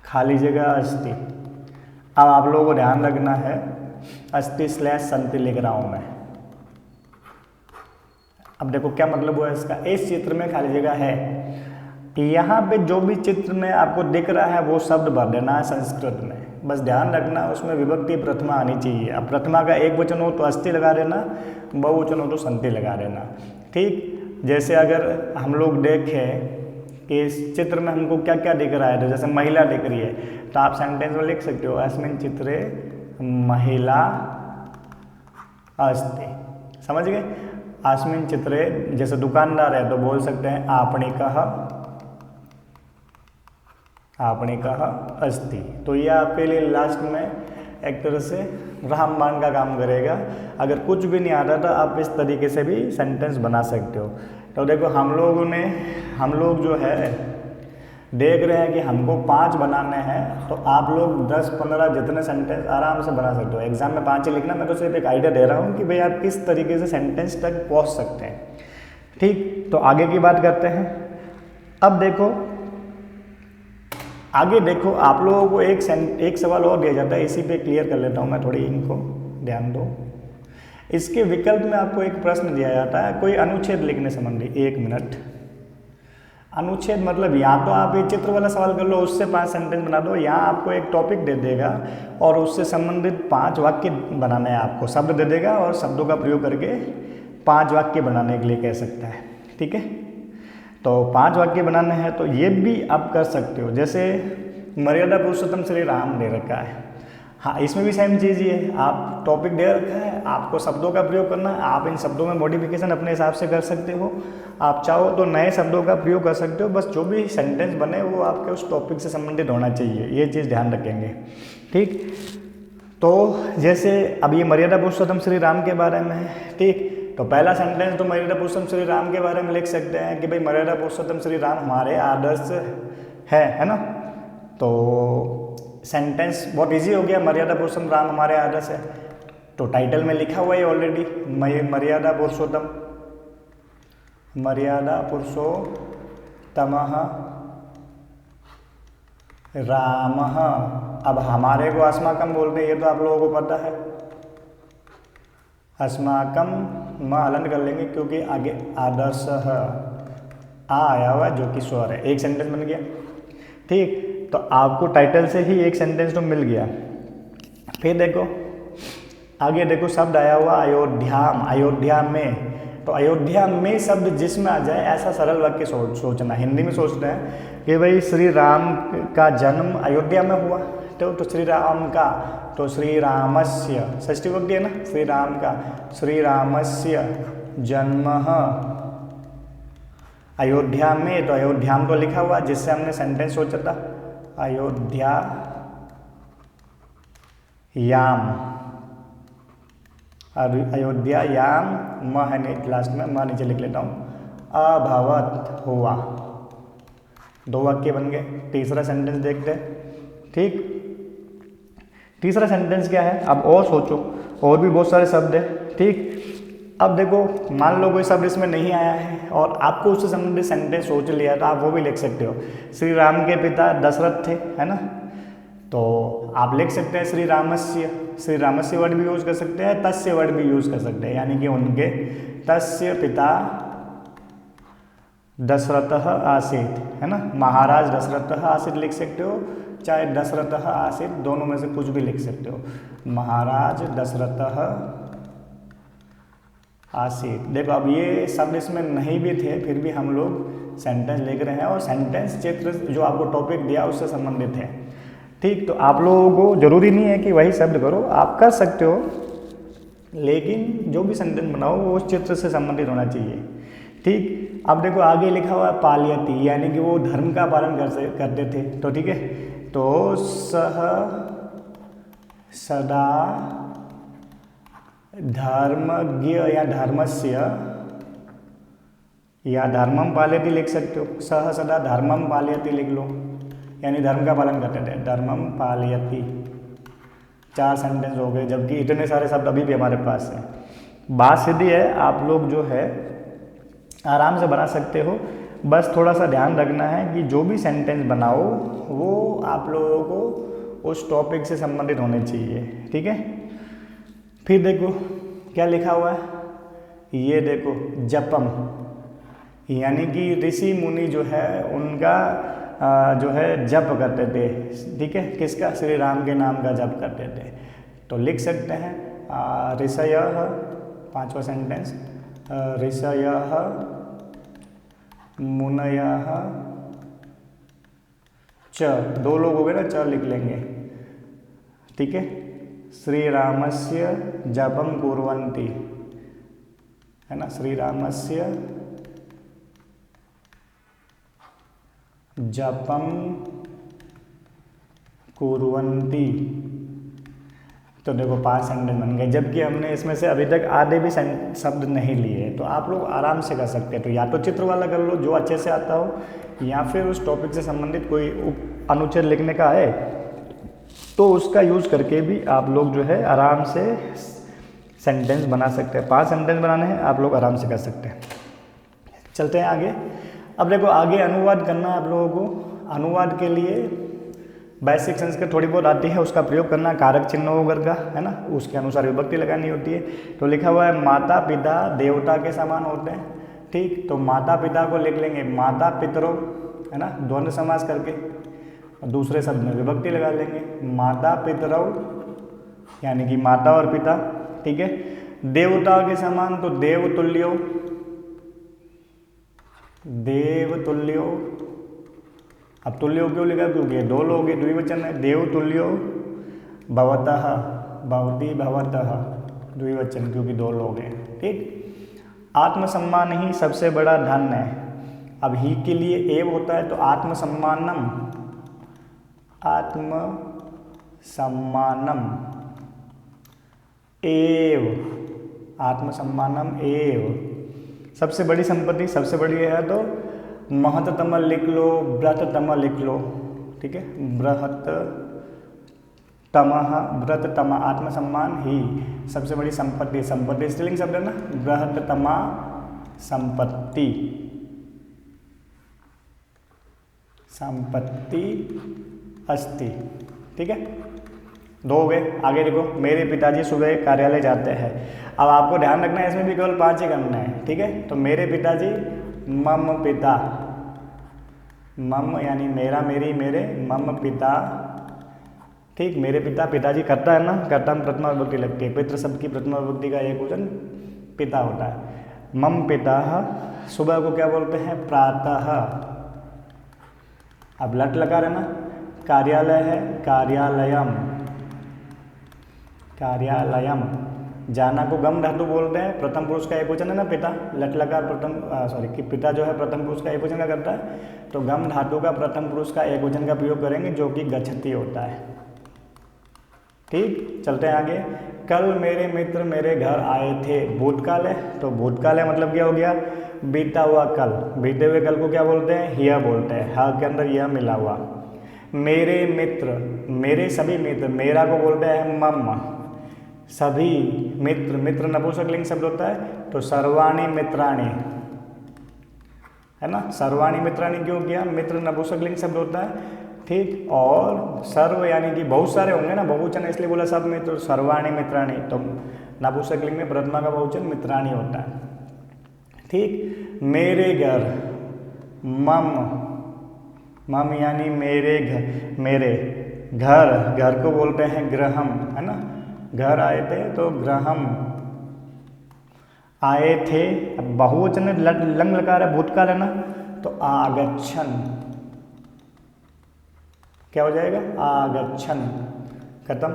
खाली जगह अस्ति। अब आप लोगों को ध्यान रखना है, अस्ति/सन्ति लिख रहा हूं मैं। अब देखो क्या मतलब हुआ इसका, इस चित्र में खाली जगह है। यहाँ पे जो भी चित्र में आपको दिख रहा है वो शब्द भर देना है संस्कृत में। बस ध्यान रखना उसमें विभक्ति प्रथमा आनी चाहिए। अब प्रथमा का एक वचन हो तो अस्ति लगा देना, बहुवचन हो तो सन्ति लगा देना, ठीक। जैसे अगर हम लोग देखें कि इस चित्र में हमको क्या क्या दिख रहा है, तो जैसे महिला दिख रही है, तो आप सेंटेंस में लिख सकते हो अस्मिन् चित्रे महिला अस्ति। समझ गए? अस्मिन् चित्रे, जैसे दुकानदार है तो बोल सकते हैं आपने कहा अस्ति। तो ये आपके लिए लास्ट में एक तरह से रामबाण का काम करेगा। अगर कुछ भी नहीं आता तो आप इस तरीके से भी सेंटेंस बना सकते हो। तो देखो हम लोग जो है देख रहे हैं कि हमको 5 बनाने हैं, तो आप लोग 10-15 जितने सेंटेंस आराम से बना सकते हो। एग्जाम में 5 ही लिखना, मैं तो सिर्फ एक आइडिया दे रहा हूँ कि भाई आप किस तरीके से सेंटेंस तक पहुँच सकते हैं, ठीक। तो आगे की बात करते हैं। अब देखो आगे देखो, आप लोगों को एक सवाल और दिया जाता है, इसी पे क्लियर कर लेता हूँ मैं, थोड़ी इनको ध्यान दो। इसके विकल्प में आपको एक प्रश्न दिया जाता है कोई अनुच्छेद लिखने संबंधी। 1 मिनट। अनुच्छेद मतलब यहाँ तो आप ये चित्र वाला सवाल कर लो, उससे 5 सेंटेंस बना दो। यहाँ आपको एक टॉपिक दे देगा और उससे संबंधित 5 वाक्य बनाने हैं आपको। शब्द दे देगा और शब्दों का प्रयोग करके 5 वाक्य बनाने के लिए कह सकता है, ठीक है। तो 5 वाक्य बनाने हैं तो ये भी आप कर सकते हो। जैसे मर्यादा पुरुषोत्तम श्री राम दे रखा है, हाँ इसमें भी सेम चीज़ ही है, आप टॉपिक दे रखा है, आपको शब्दों का प्रयोग करना है, आप इन शब्दों में मॉडिफिकेशन अपने हिसाब से कर सकते हो। आप चाहो तो नए शब्दों का प्रयोग कर सकते हो, बस जो भी सेंटेंस बने वो आपके उस टॉपिक से संबंधित होना चाहिए, ये चीज़ ध्यान रखेंगे। ठीक, तो जैसे अब ये मर्यादा पुरुषोत्तम श्री राम के बारे में है, ठीक, तो पहला सेंटेंस तो मर्यादा पुरुषोत्तम श्री राम के बारे में लिख सकते हैं कि भाई मर्यादा पुरुषोत्तम श्री राम हमारे आदर्श है ना। तो सेंटेंस बहुत इजी हो गया, मर्यादा पुरुषोत्तम राम हमारे आदर्श है। तो टाइटल में लिखा हुआ है ऑलरेडी, मर्यादा पुरुषोत्तम, मर्यादा पुरुषोत्तमः रामः। अब हमारे को अस्माकम बोलते हैं, ये तो आप लोगों को पता है, अस्माकम माँ हलन कर लेंगे क्योंकि आगे आदर्श आ आया हुआ जो कि स्वर है। एक सेंटेंस बन गया। ठीक, तो आपको टाइटल से ही एक सेंटेंस तो मिल गया। फिर देखो आगे, देखो शब्द आया हुआ अयोध्याम, अयोध्या में। तो अयोध्या में शब्द जिसमें आ जाए ऐसा सरल वाक्य सोचना। हिंदी में सोचते हैं कि भाई श्री राम का जन्म अयोध्या में हुआ, तो श्री राम का, तो श्री रामस्य, षष्ठी विभक्ति है ना, श्री राम का, श्री रामस्य जन्म अयोध्या में। तो अयोध्याम तो लिखा हुआ जिससे हमने सेंटेंस सोचा था, अयोध्या याम, अयोध्या याम, म है नहीं लास्ट में, म नीचे लिख लेता हूँ, अभवत हुआ। 2 वाक्य बन गए। तीसरा सेंटेंस देखते हैं। ठीक, तीसरा सेंटेंस क्या है, अब और सोचो, और भी बहुत सारे शब्द हैं। ठीक, अब देखो मान लो कोई शब्द इसमें नहीं आया है और आपको उससे संबंधित सेंटेंस सोच लिया, तो आप वो भी लिख सकते हो। श्री राम के पिता दशरथ थे, है ना, तो आप लिख सकते हैं श्री रामस्य, श्री रामस्य वर्ड भी यूज़ कर सकते हैं, तस्य वर्ड भी यूज़ कर सकते हैं, यानी कि उनके, तस्य पिता दशरथः आसीत्, है ना, महाराज दशरथः आसीत् लिख सकते हो, चाहे दशरथः आसीत्, दोनों में से कुछ भी लिख सकते हो। महाराज दशरथः आसीत्। देखो अब ये शब्द इसमें नहीं भी थे, फिर भी हम लोग सेंटेंस लिख रहे हैं और सेंटेंस चित्र जो आपको टॉपिक दिया उससे संबंधित है। ठीक, तो आप लोगों को जरूरी नहीं है कि वही शब्द करो, आप कर सकते हो, लेकिन जो भी सेंटेंस बनाओ वो उस चित्र से संबंधित होना चाहिए। ठीक, अब देखो आगे लिखा हुआ है पालयति, यानी कि वो धर्म का पालन करते थे। तो ठीक है, तो सह सदा धर्मज्ञ या धर्मस्य या धर्मम पालयति लिख सकते हो। सह सदा धर्मम पालयति लिख लो, यानी धर्म का पालन करते थे, धर्मम पालयति। 4 सेंटेंस हो गए, जबकि इतने सारे शब्द अभी भी हमारे पास हैं। बात सीधी है, आप लोग जो है आराम से बना सकते हो, बस थोड़ा सा ध्यान रखना है कि जो भी सेंटेंस बनाओ वो आप लोगों को उस टॉपिक से संबंधित होने चाहिए। ठीक है, फिर देखो क्या लिखा हुआ है, ये देखो जपम, यानी कि ऋषि मुनि जो है उनका जो है जप करते थे। ठीक है, किसका, श्री राम के नाम का जप करते थे। तो लिख सकते हैं ऋषयः, 5वां सेंटेंस, ऋषयः मुनयः च, 2 लोग हो गए ना, च लिख लेंगे। ठीक है, श्री रामस्य जपम कुर्वन्ति, है ना, श्री रामस्य जपम कुर्वन्ति। तो देखो 5 सेंटेंस बन गए, जबकि हमने इसमें से अभी तक आधे भी शब्द नहीं लिए। तो आप लोग आराम से कर सकते हैं। तो या तो चित्र वाला कर लो जो अच्छे से आता हो, या फिर उस टॉपिक से संबंधित कोई अनुच्छेद लिखने का है तो उसका यूज़ करके भी आप लोग जो है आराम से सेंटेंस बना सकते हैं। 5 सेंटेंस बनाने हैं, आप लोग आराम से कर सकते हैं। चलते हैं आगे। अब देखो आगे अनुवाद करना है आप लोगों को। अनुवाद के लिए बेसिक संस्कृत थोड़ी बहुत आती है, उसका प्रयोग करना, कारक चिन्ह वगैरह का, है ना, उसके अनुसार विभक्ति लगानी होती है। तो लिखा हुआ है माता पिता देवता के समान होते हैं। ठीक, तो माता पिता को लिख लेंगे माता पितरों, है ना, द्वंद्व समास करके, और दूसरे शब्द में विभक्ति लगा लेंगे माता पितरौ, यानी कि माता और पिता। ठीक है, देवता के समान तो देवतुल्यो, देवतुल्यो। अब तुल्यो क्यों लिखा, क्योंकि दो लोग हैं, द्विवचन है। देवतुल्यो भवतः, भवती भवतः द्विवचन, क्योंकि दो लोग हैं। ठीक। आत्मसम्मान ही सबसे बड़ा धन है। अब ही के लिए एव होता है तो आत्मसम्मानम, आत्मसम्मानम एव, आत्मसम्मानम एव सबसे बड़ी संपत्ति, सबसे बड़ी है तो महत्तम लिख लो, व्रततम लिख लो। ठीक है, व्रततम आत्मसम्मान ही सबसे बड़ी संपत्ति। संपत्ति स्त्रीलिंग शब्द है ना, बृहत्तमा संपत्ति, संपत्ति अस्ति। ठीक है, दो हो गए। आगे देखो, मेरे पिताजी सुबह कार्यालय जाते हैं। अब आपको ध्यान रखना है, इसमें भी केवल 5 ही करना है। ठीक है, तो मेरे पिताजी, मम पिता, मम यानी मेरा, मेरी, मेरे, मम पिता। ठीक, मेरे पिता, पिताजी करता है ना, कर्ता में प्रथमा विभक्ति लगती है। पितृ शब्द की प्रथमा विभक्ति का एक वचन पिता होता है। मम पिता, सुबह को क्या बोलते हैं, प्रातः। अब लट लगा रहना, कार्यालय है, कार्यालयम, कार्यालयम। जाना को गम धातु बोलते हैं, प्रथम पुरुष का एक वचन है ना पिता, लट लगा प्रथम कि पिता जो है प्रथम पुरुष का एक वचन का करता है, तो गम धातु का प्रथम पुरुष का एक वचन का प्रयोग करेंगे जो कि गच्छति होता है। ठीक, चलते हैं आगे। कल मेरे मित्र मेरे घर आए थे, भूतकाल है, तो भूतकाल है मतलब क्या हो गया, बीता हुआ कल। बीते हुए कल को क्या बोलते हैं, हिया बोलते हैं, हा के अंदर यह मिला हुआ। मेरे मित्र, मेरे सभी मित्र, मेरा को बोलते हैं मम। सभी मित्र, मित्र नपुंसकलिंग शब्द होता है, तो सर्वाणि मित्राणि, है ना, सर्वाणि मित्राणि क्यों किया, मित्र नपुंसकलिंग शब्द होता है। ठीक, और सर्व यानी कि बहुत सारे होंगे ना, बहुवचन इसलिए बोला सब में, तो सर्वाणि मित्राणि, तो नपुंसकलिंग में प्रथमा का बहुवचन मित्राणि होता है। ठीक, मेरे घर, मम, मम यानी मेरे घर, मेरे घर, घर को बोलते हैं गृहम, है ना, घर आए थे तो गृहम, आए थे। अब बहुवचन लंग लकार है, भूतकाल है ना, तो आगच्छन, क्या हो जाएगा, आगच्छन। खत्म।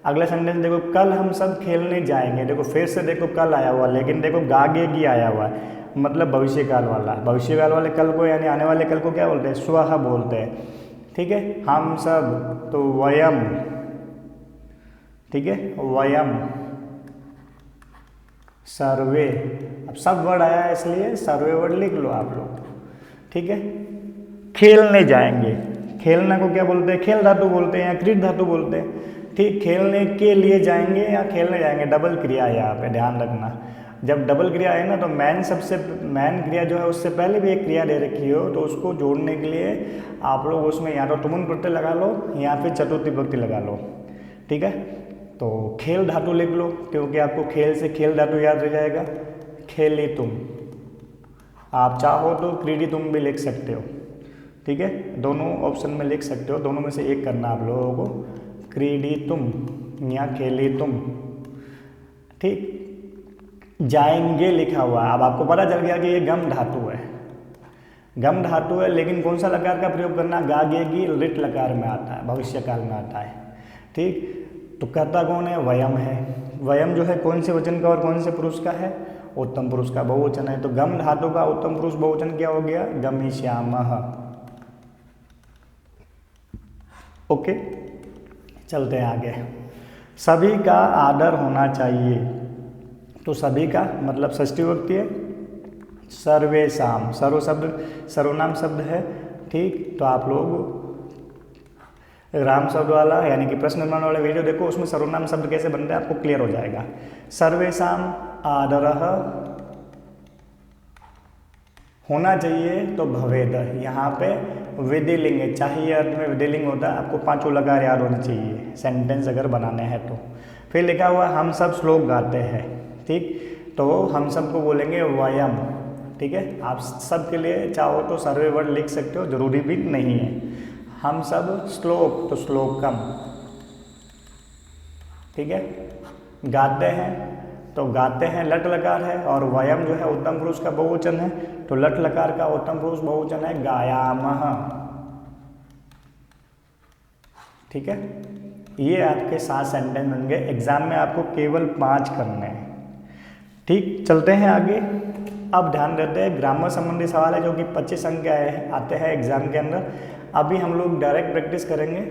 अगला सेंटेंस देखो, कल हम सब खेलने जाएंगे। देखो फिर से देखो कल आया हुआ, लेकिन देखो गागेगी आया हुआ है, मतलब भविष्यकाल वाला। भविष्यकाल वाले कल को यानी आने वाले कल को क्या बोलते हैं, स्वह बोलते हैं। ठीक है, हम सब तो वयम। ठीक है, वयम, सर्वे। अब सब वर्ड आया है इसलिए सर्वे वर्ड लिख लो आप लोग। ठीक है, खेलने जाएंगे, खेलना को क्या बोलते हैं, खेल धातु बोलते हैं या क्रीड धातु बोलते हैं। ठीक, खेलने के लिए जाएंगे या खेलने जाएंगे, डबल क्रिया है यहाँ पे, ध्यान रखना। जब डबल क्रिया है ना, तो मैन सबसे, मैन क्रिया जो है उससे पहले भी एक क्रिया दे रखी हो, तो उसको जोड़ने के लिए आप लोग उसमें या तो तुमुन प्रत्यय लगा लो या फिर चतुर्थी विभक्ति लगा लो। ठीक है, तो खेल धातु लिख लो, क्योंकि आपको खेल से खेल धातु याद रह जाएगा। खेली तुम, आप चाहो तो क्रीडी तुम भी लिख सकते हो। ठीक है, दोनों ऑप्शन में लिख सकते हो, दोनों में से एक करना आप लोगों को, क्रीडी तुम या खेली तुम। ठीक, जाएंगे लिखा हुआ है। अब आपको पता चल गया कि ये गम धातु है, गम धातु है, लेकिन कौन सा लकार का प्रयोग करना, गागेगी लिट लकार में आता है, भविष्यकाल में आता है। ठीक, तो कर्ता कौन है, वयम है। वयम जो है कौन से वचन का और कौन से पुरुष का है, उत्तम पुरुष का बहुवचन है। तो गम धातु का उत्तम पुरुष बहुवचन क्या हो गया, गमिष्यामः। ओके, चलते हैं आगे। सभी का आदर होना चाहिए, तो सभी का मतलब षष्ठी विभक्ति है, सर्वेषाम, सर्व शब्द सर्वनाम शब्द है। ठीक, तो आप लोग राम शब्द वाला यानी कि प्रश्न निर्माण वाला वीडियो देखो, उसमें सर्वनाम शब्द कैसे बनते हैं आपको क्लियर हो जाएगा। सर्वेषाम आदरः होना चाहिए, तो भवेद, यहाँ पे विधिलिंग है, चाहिए अर्थ में विधिलिंग होता है। आपको पांचों लकार याद होने चाहिए सेंटेंस अगर बनाने हैं तो। फिर लिखा हुआ हम सब श्लोक गाते हैं। ठीक, तो हम सब को बोलेंगे वयम। ठीक है, आप सब के लिए चाहो तो सर्वे वर्ड लिख सकते हो, जरूरी भी नहीं है। हम सब श्लोक, तो श्लोकम। ठीक है, गाते हैं तो गाते हैं लट लकार है, और वयम जो है उत्तम पुरुष का बहुवचन है, तो लट लकार का उत्तम पुरुष बहुवचन है गायामः। ठीक है, ये आपके 7 सेंटेंस बन गए। एग्जाम में आपको केवल 5 करने हैं। ठीक, चलते हैं आगे। अब ध्यान देते हैं ग्रामर संबंधी सवाल है जो कि 25 अंक के आते हैं एग्जाम के अंदर। अभी हम लोग डायरेक्ट प्रैक्टिस करेंगे,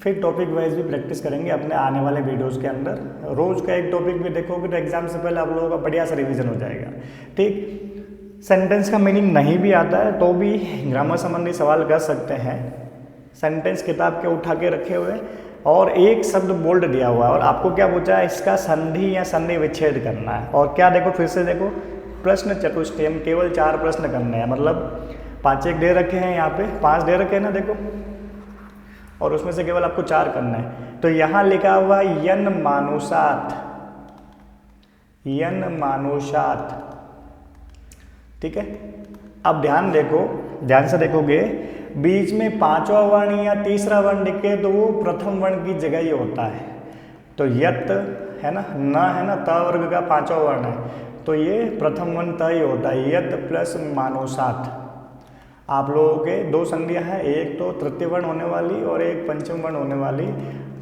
फिर टॉपिक वाइज भी प्रैक्टिस करेंगे अपने आने वाले वीडियोस के अंदर। रोज़ का एक टॉपिक भी देखोगे तो एग्जाम से पहले आप लोगों का बढ़िया सा रिवीजन हो जाएगा। ठीक, सेंटेंस का मीनिंग नहीं भी आता है तो भी ग्रामर संबंधी सवाल कर सकते हैं। सेंटेंस किताब के उठा के रखे हुए और एक शब्द बोल्ड दिया हुआ है और आपको क्या पूछा है, इसका संधि या संधि विच्छेद करना है। और क्या देखो, फिर से देखो, प्रश्न चतुष्टय में केवल 4 प्रश्न करने हैं, मतलब 5 एक दे रखे हैं, यहाँ पे 5 दे रखे हैं ना, देखो, और उसमें से केवल आपको 4 करना है। तो यहाँ लिखा हुआ है यन मानुषात, यन मानुषात। ठीक है, अब ध्यान देखो, ध्यान से देखोगे, बीच में 5वां वर्ण या तीसरा वर्ण दिखे तो वो प्रथम वर्ण की जगह ही होता है। तो यत है ना, न है ना, त वर्ग का 5वां वर्ण है, तो ये प्रथम वर्ण त ही होता है, यत प्लस मानुषात। आप लोगों के 2 संधियाँ हैं, एक तो तृतीय वर्ण होने वाली और एक पंचम वर्ण होने वाली।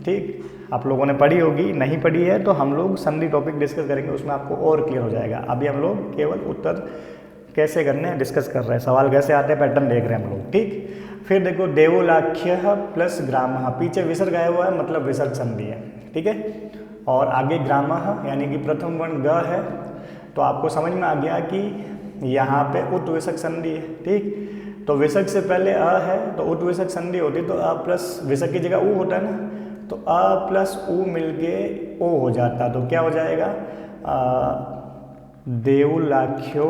ठीक, आप लोगों ने पढ़ी होगी, नहीं पढ़ी है तो हम लोग संधि टॉपिक डिस्कस करेंगे, उसमें आपको और क्लियर हो जाएगा। अभी हम लोग केवल उत्तर कैसे करने हैं डिस्कस कर रहे हैं, सवाल कैसे आते हैं पैटर्न देख रहे हैं हम लोग। ठीक, फिर देखो देवोलाख्य प्लस ग्रामः, पीछे विसर्ग आया हुआ है मतलब विसर्ग संधि है। ठीक है, और आगे ग्रामः यानी कि प्रथम वर्ण ग है, तो आपको समझ में आ गया कि यहाँ पे उत विसर्ग संधि है। ठीक, तो विसर्ग से पहले अ है तो उत विसर्ग संधि होती, तो अ प्लस विसर्ग की जगह उ होता है ना, तो अ प्लस उ मिलके ओ हो जाता, तो क्या हो जाएगा, देवलाख्यो,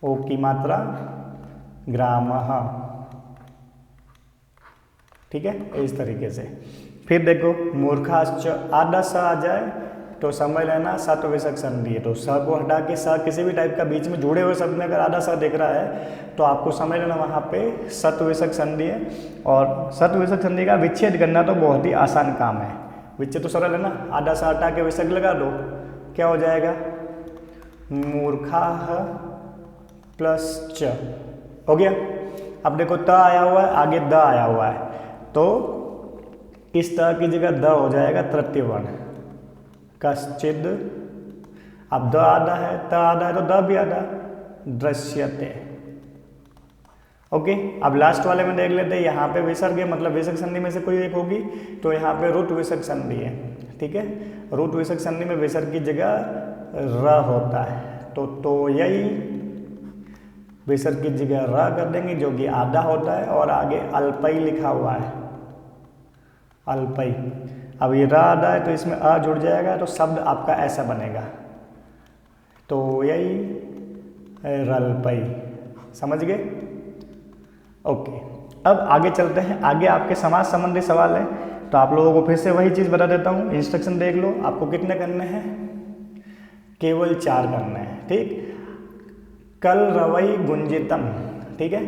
ओ की मात्रा ग्रामः। ठीक है, इस तरीके से। फिर देखो मूर्खाश्च, आधा स आ जाए तो समझ लेना सत विसर्ग संधि है, तो स को हटा के स किसी भी टाइप का बीच में जुड़े हुए शब्द में अगर आधा स दिख रहा है तो आपको समझ लेना वहाँ पे सत विसर्ग संधि है। और सत विसर्ग संधि का विच्छेद करना तो बहुत ही आसान काम है, विच्छेद तो सरल है ना, आधा स हटा के विसर्ग लगा दो, क्या हो जाएगा, मूर्खाः प्लस च, हो गया। अब देखो त आया हुआ है, आगे द आया हुआ है, तो इस त की जगह द हो जाएगा तृतीय वर्ण, कश्चिद। अब द आधा है, त आधा है तो द भी आधा, दृश्यते। ओके, अब लास्ट वाले में देख लेते हैं, यहाँ पे विसर्ग है मतलब विसर्ग संधि में से कोई एक होगी, तो यहाँ पे रुत विसर्ग संधि है। ठीक है, रुत विसर्ग संधि में विसर्ग की जगह र होता है, तो यही विसर्ग की जगह र कर देंगे जो कि आधा होता है, और आगे अल्पई लिखा हुआ है, अल्पई। अब ये र आधा है तो इसमें अ जुड़ जाएगा, तो शब्द आपका ऐसा बनेगा, तो यही रल्पई। समझ गए? ओके, अब आगे चलते हैं। आगे आपके समाज संबंधी सवाल है, तो आप लोगों को फिर से वही चीज़ बता देता हूँ, इंस्ट्रक्शन देख लो। आपको कितने करने हैं, केवल 4 करने हैं। ठीक, कल रवई गुंजितम। ठीक है,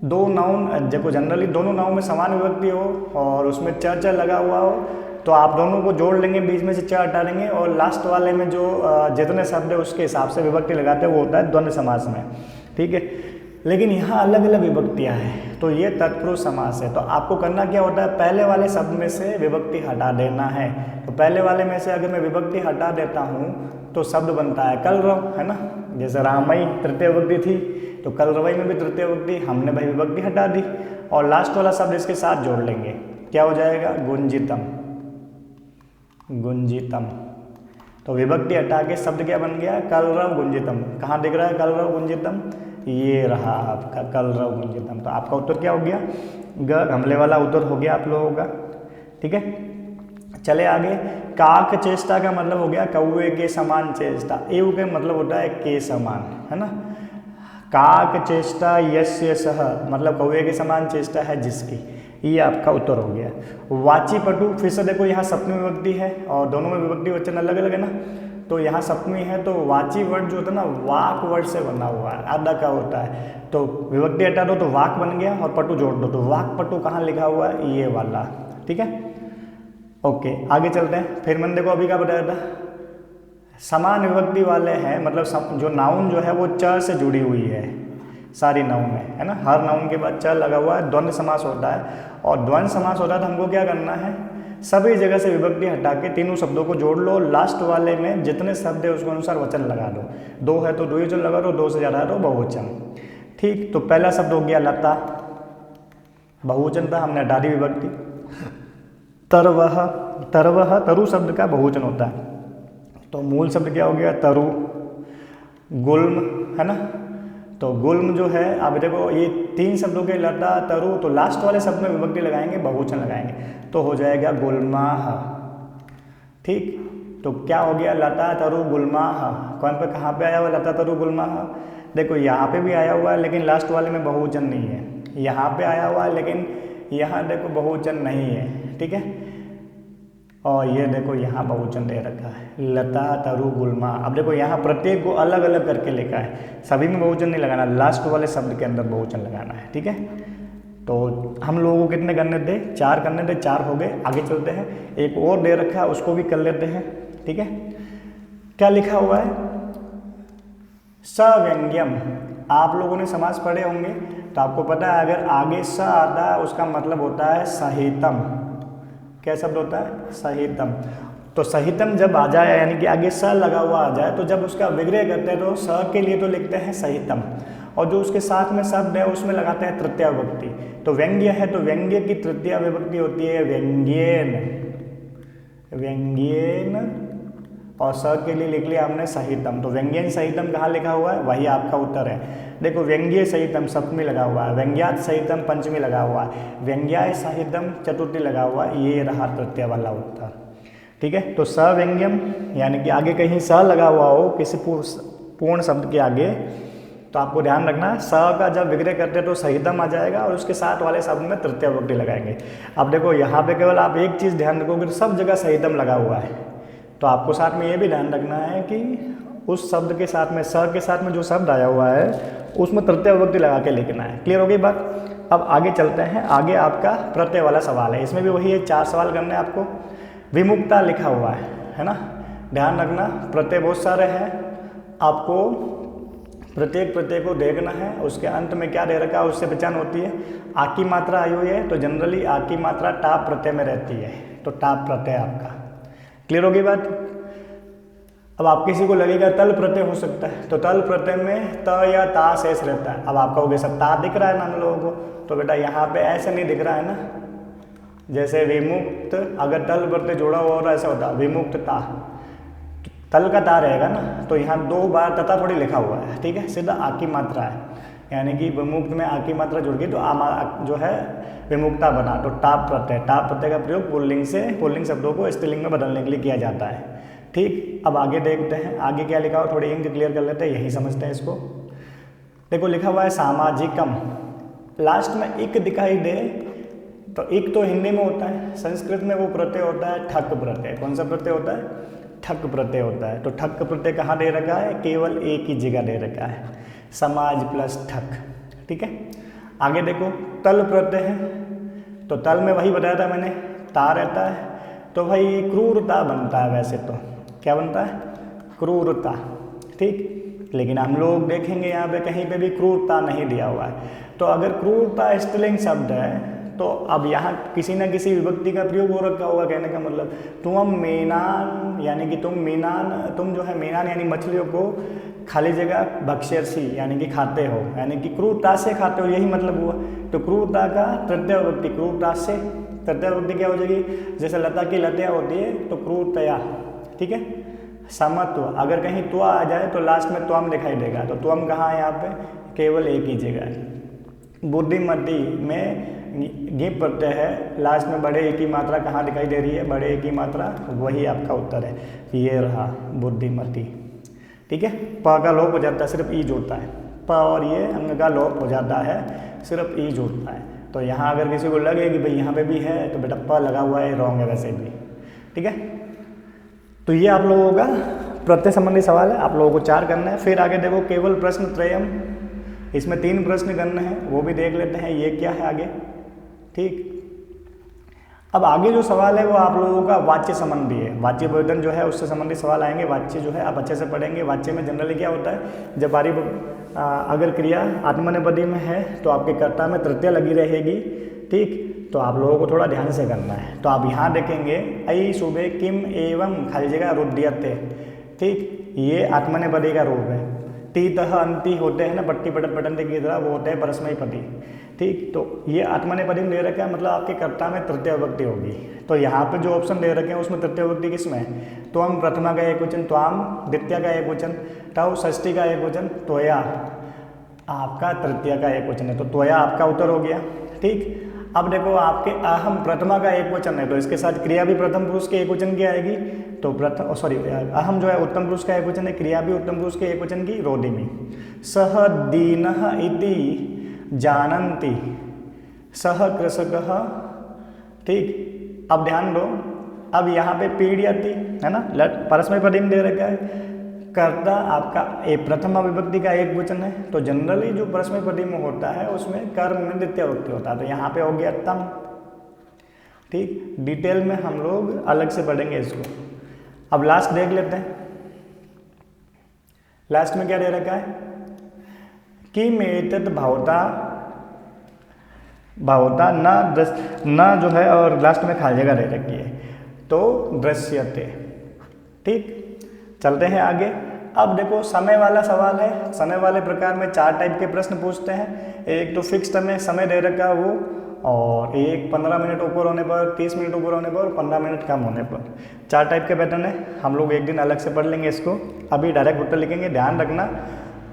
2 नाउन, देखो जनरली दोनों नाउन में समान विभक्ति हो और उसमें च च लगा हुआ हो तो आप दोनों को जोड़ लेंगे, बीच में से च हटा लेंगे, और लास्ट वाले में जो जितने शब्द है उसके हिसाब से विभक्ति लगाते हैं, वो होता है द्वंद्व समास में। ठीक है, लेकिन यहाँ अलग अलग विभक्तियाँ हैं, तो ये तत्पुरुष समास है। तो आपको करना क्या होता है, पहले वाले शब्द में से विभक्ति हटा देना है। तो पहले वाले में से अगर मैं विभक्ति हटा देता हूँ तो शब्द बनता है कलरव, है ना। जैसे रामई तृतीय विभक्ति थी, तो कलरवई में भी तृतीय विभक्ति, हमने भाई विभक्ति हटा दी, और लास्ट वाला शब्द इसके साथ जोड़ लेंगे, क्या हो जाएगा, गुंजितम, गुंजितम। तो विभक्ति हटा के शब्द क्या बन गया, कलरव गुंजितम। कहाँ दिख रहा है कलरव गुंजितम, ये रहा आपका कलरव गुंजितम। तो आपका उत्तर क्या हो गया, ग, हमले वाला उत्तर हो गया आप लोगों का। ठीक है, चले आगे। काक चेष्टा का मतलब हो गया कौवे के समान चेष्टा, एव का मतलब होता है के समान, है ना। काक चेष्टा यस्य सह मतलब कौवे के समान चेष्टा है जिसकी, ये आपका उत्तर हो गया। वाची पटु, फिर से देखो यहाँ सप्तमी विभक्ति है और दोनों में विभक्ति वचन अलग अलग है ना, तो यहाँ सप्तमी है तो वाची वर्ड जो होता है ना वाक वर्ड से बना हुआ है, आधा का होता है, तो विभक्ति हटा दो तो वाक बन गया और पटु जोड़ दो, तो वाक पटु कहाँ लिखा हुआ है, ये वाला। ठीक है, ओके आगे चलते हैं। फिर मैंने देखो अभी क्या बताया था, समान विभक्ति वाले हैं, मतलब जो नाउन जो है वो च से जुड़ी हुई है, सारी नाउन है ना, हर नाउन के बाद च लगा हुआ है, द्वंद्व समास होता है। और द्वंद्व समास होता है तो हमको क्या करना है, सभी जगह से विभक्ति हटा के तीनों शब्दों को जोड़ लो, लास्ट वाले में जितने शब्द है उसके अनुसार वचन लगा दो, दो है तो द्विवचन लगा दो, दो से ज़्यादा है तो बहुवचन। ठीक, तो पहला शब्द हो गया लता, बहुवचन था, हमने हटा दी विभक्ति। तरवह, तरवह तरु शब्द का बहुवचन होता है, तो मूल शब्द क्या हो गया तरु। गुल्म है ना, तो गुल्म जो है, अब देखो ये तीन शब्दों के लता तरु, तो लास्ट वाले शब्द में विभक्ति लगाएंगे, बहुवचन लगाएंगे, तो हो जाएगा गुल्माह। ठीक, तो क्या हो गया लता तरु गुल्माह। कौन पे कहाँ पे आया हुआ लता तरु गुल्माह, देखो यहाँ पे भी आया हुआ है लेकिन लास्ट वाले में बहुवचन नहीं है, यहाँ पे आया हुआ है लेकिन यहाँ देखो बहुवचन नहीं है। ठीक है, और ये देखो यहाँ बहुवचन दे रखा है लता तरु गुल्मा। अब देखो यहाँ प्रत्येक को अलग अलग करके लिखा है, सभी में बहुवचन नहीं लगाना, लास्ट वाले शब्द के अंदर बहुवचन लगाना है। ठीक है, तो हम लोगों को कितने करने थे, 4 करने थे, 4 हो गए। आगे चलते हैं, एक और दे रखा है उसको भी कर लेते हैं। ठीक है, क्या लिखा हुआ है, सव्यंग्यम। आप लोगों ने समास पढ़े होंगे तो आपको पता है अगर आगे स आता है उसका मतलब होता है सहितम। क्या शब्द होता है, सहितम। तो सहितम जब आ जाए यानी कि आगे स लगा हुआ आ जाए, तो जब उसका विग्रह करते हैं तो स के लिए तो लिखते हैं सहितम, और जो उसके साथ में शब्द है उसमें लगाते हैं तृतीया विभक्ति। तो व्यंग्य है तो व्यंग्य की तृतीया विभक्ति होती है व्यंग्येन, व्यंग्येन, और स के लिए लिख लिया हमने सहितम। तो व्यंग्यन सहितम कहाँ लिखा हुआ है, वही आपका उत्तर है। देखो व्यंग्य सहितम सप्तमी लगा हुआ है, व्यंग्यात सहितम पंचमी लगा हुआ है, व्यंग्याय सहितम चतुर्थी लगा हुआ है, ये रहा तृतीय वाला उत्तर। ठीक है, तो सव्यंग्यम यानी कि आगे कहीं स लगा हुआ हो किसी पूर्ण शब्द के आगे, तो आपको ध्यान रखना है स का जब विग्रह करते हैं तो सहितम आ जाएगा और उसके साथ वाले शब्द में तृतीय विभक्ति लगाएंगे। अब देखो यहाँ पे केवल आप एक चीज़ ध्यान रखोगे, सब जगह सहितम लगा हुआ है, तो आपको साथ में ये भी ध्यान रखना है कि उस शब्द के साथ में स के साथ में जो शब्द आया हुआ है उसमें तृतीय विभक्ति लगा के लिखना है। क्लियर हो गई बात। अब आगे चलते हैं, आगे आपका प्रत्यय वाला सवाल है, इसमें भी वही है, 4 सवाल करने हैं आपको। विमुक्ता लिखा हुआ है ना, ध्यान रखना प्रत्यय बहुत सारे हैं, आपको प्रत्येक प्रत्यय को देखना है, उसके अंत में क्या दे रखा है उससे पहचान होती है। आ की मात्रा आई हुई है तो जनरली आ की मात्रा टाप प्रत्यय में रहती है, तो टाप प्रत्यय आपका। क्लियर हो गई बात। अब आप किसी को लगेगा तल प्रत्यय हो सकता है, तो तल प्रत्यय में त या ता शेष रहता है। अब आप कहोगे सब ता दिख रहा है ना हम लोगों को, तो बेटा यहाँ पे ऐसे नहीं दिख रहा है ना, जैसे विमुक्त अगर तल प्रत्यय जोड़ा हुआ और ऐसा होता विमुक्त ता, तल का ता रहेगा ना, तो यहाँ 2 बार तथा थोड़ी लिखा हुआ है। ठीक है, सीधा आ की मात्रा है, यानी कि विमुक्त में आ की मात्रा जुड़ गई तो आ जो है विमुक्ता बना, तो टाप प्रत्यय। टाप प्रत्यय का प्रयोग पुल्लिंग से पुल्लिंग शब्दों को स्त्रीलिंग में बदलने के लिए किया जाता है। ठीक, अब आगे देखते हैं, आगे क्या लिखा हो, थोड़ी इंक क्लियर कर लेते हैं, यही समझते हैं इसको। देखो लिखा हुआ है सामाजिकम, लास्ट में इक दिखाई दे, तो इक तो हिंदी में होता है, संस्कृत में वो प्रत्यय होता है ठक प्रत्यय। कौन सा प्रत्यय होता है, ठक प्रत्यय होता है। तो ठक प्रत्यय कहाँ दे रखा है, केवल एक ही जगह दे रखा है, समाज प्लस ठक। ठीक है, आगे देखो तल प्रत्यय है, तो तल में वही बताया था मैंने, ता रहता है, तो भाई क्रूरता बनता है, वैसे तो क्या बनता है, क्रूरता। ठीक, लेकिन हम लोग देखेंगे यहाँ पे कहीं पे भी क्रूरता नहीं दिया हुआ है, तो अगर क्रूरता स्त्रीलिंग शब्द है तो अब यहाँ किसी न किसी विभक्ति का प्रयोग हो रखा होगा। कहने का मतलब तुम मीनान, यानी कि तुम मीनान, तुम जो है मीनान यानी मछलियों को खाली जगह भक्ष्यसी यानी कि खाते हो, यानी कि क्रूरता से खाते हो, यही मतलब हुआ। तो क्रूरता का तृतीय विभक्ति क्रूरता से, तृतीय विभक्ति क्या हो जाएगी, जैसे लता की लतिया होती है तो क्रूरतया। ठीक है, समत्व, अगर कहीं त्वा आ जाए तो लास्ट में त्वम दिखाई देगा, तो त्वम कहाँ है यहाँ पे, केवल एक ही जगह है। बुद्धिमती में गिप प्रत्यय है, लास्ट में बड़े एक की मात्रा कहाँ दिखाई दे रही है, बड़े एक की मात्रा, वही आपका उत्तर है, ये रहा बुद्धिमती। ठीक है, प का लोप हो जाता है, सिर्फ ई जुड़ता है, प और ये अंग का लोप हो जाता है, सिर्फ ई जुड़ता है। तो यहाँ अगर किसी को लगे कि भाई यहाँ पे भी है तो बेटा प लगा हुआ है, रॉन्ग है वैसे भी। ठीक है, तो ये आप लोगों का प्रत्यय संबंधी सवाल है, आप लोगों को 4 करना है। फिर आगे देखो केवल प्रश्न त्रयम, इसमें 3 प्रश्न करने हैं, वो भी देख लेते हैं ये क्या है आगे। ठीक, अब आगे जो सवाल है वो आप लोगों का वाच्य संबंधी है, वाच्य बहुवचन जो है उससे संबंधित सवाल आएंगे। वाच्य जो है आप अच्छे से पढ़ेंगे। वाच्य में जनरली क्या होता है, जब अगर क्रिया आत्मनेपदी में है तो आपके कर्ता में तृतीया लगी रहेगी, ठीक। तो आप लोगों को थोड़ा ध्यान से करना है। तो आप यहाँ देखेंगे ऐ सुबह किम एवं खाली जगह रुद्यते, ठीक, ये आत्मनेपदी का रूप है। टी तह अंति होते हैं ना पट्टी पटन पटन की तरह, वो होते हैं परस्मैपदी, ठीक। तो ये आत्मनेपदी में दे रखा है, मतलब आपके कर्ता में तृतीय विभक्ति होगी। तो यहाँ पे जो ऑप्शन दे रखे हैं उसमें तृतीय विभक्ति किसमें है, त्वम प्रथमा का एक वचन, त्वाम द्वितीय का एक वचन, तव षष्ठी का एक वचन, त्वया आपका तृतीय का एक वचन है। तो त्वया आपका उत्तर हो गया, ठीक। अब देखो आपके अहम प्रथमा का एक वचन है, तो इसके साथ क्रिया भी प्रथम पुरुष के एक वचन की आएगी। तो अहम जो है उत्तम पुरुष का एक वचन है, क्रिया भी उत्तम पुरुष के एक वचन की, रोदिमी। सह दीनः इति जानन्ति सह कृषकः, ठीक। अब ध्यान दो, अब यहाँ पे पीड़यति है ना, परस्मैपदी में दे रखा है। कर्ता आपका प्रथमा विभक्ति का एक वचन है, तो जनरली जो परस्मैपदी में होता है उसमें कर्म में द्वितीय विभक्ति होता है। तो यहाँ पे हो गया तम, ठीक। डिटेल में हम लोग अलग से पढ़ेंगे इसको। अब लास्ट देख लेते हैं। लास्ट में क्या दे रखा है, किम एतत् भवता न जो है, और लास्ट में खाली जगह दे रखी है, तो दृश्यते, ठीक। चलते हैं आगे। अब देखो समय वाला सवाल है। समय वाले प्रकार में 4 टाइप के प्रश्न पूछते हैं। एक तो फिक्स्ड समय दे रखा है वो, और एक 15 मिनट ऊपर होने पर, 30 मिनट ऊपर होने पर, और 15 मिनट कम होने पर। 4 टाइप के पैटर्न है। हम लोग एक दिन अलग से पढ़ लेंगे इसको। अभी डायरेक्ट उत्तर लिखेंगे। ध्यान रखना,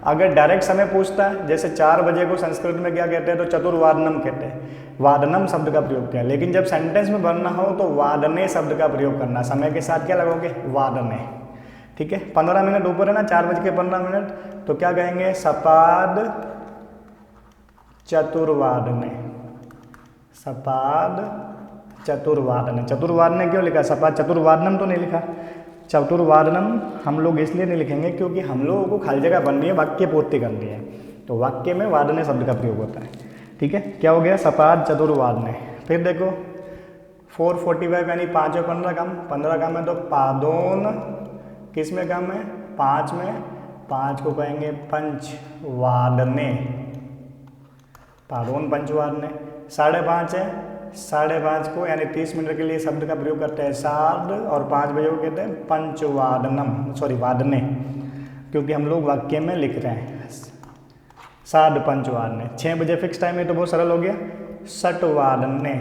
अगर डायरेक्ट समय पूछता है, जैसे 4 बजे को संस्कृत में क्या कहते हैं, तो चतुर्वादनम कहते हैं, वादनम शब्द का प्रयोग किया। लेकिन जब सेंटेंस में भरना हो तो वादने शब्द का प्रयोग करना। समय के साथ क्या लगोगे, वादने, ठीक है। 15 मिनट ऊपर है ना, 4:15, तो क्या कहेंगे, सपाद चतुर्वादने, सपाद चतुर्वादने। चतुर्वादने क्यों लिखा, सपाद चतुर्वादनम तो नहीं लिखा। चतुर्वादनम हम लोग इसलिए नहीं लिखेंगे क्योंकि हम लोगों को खाली जगह बननी है, वाक्य पूर्ति करनी है। तो वाक्य में वादने शब्द का प्रयोग होता है, ठीक है। क्या हो गया, सपाद चतुर्वादने। फिर देखो 4:45 यानी 5 और 15 कम, 15 कम है तो पादोन किस में कम है, 5 में। 5 को कहेंगे पंचवादने, पादोन पंचवादने। 5:30 है, 5:30 को यानी 30 मिनट के लिए शब्द का प्रयोग करते हैं सार्ध, और 5 बजे को कहते हैं पंचवादनम, वादने, क्योंकि हम लोग वाक्य में लिख रहे हैं सार्ध पंचवादने। 6 बजे फिक्स टाइम है तो बहुत सरल हो गया, षटवादने,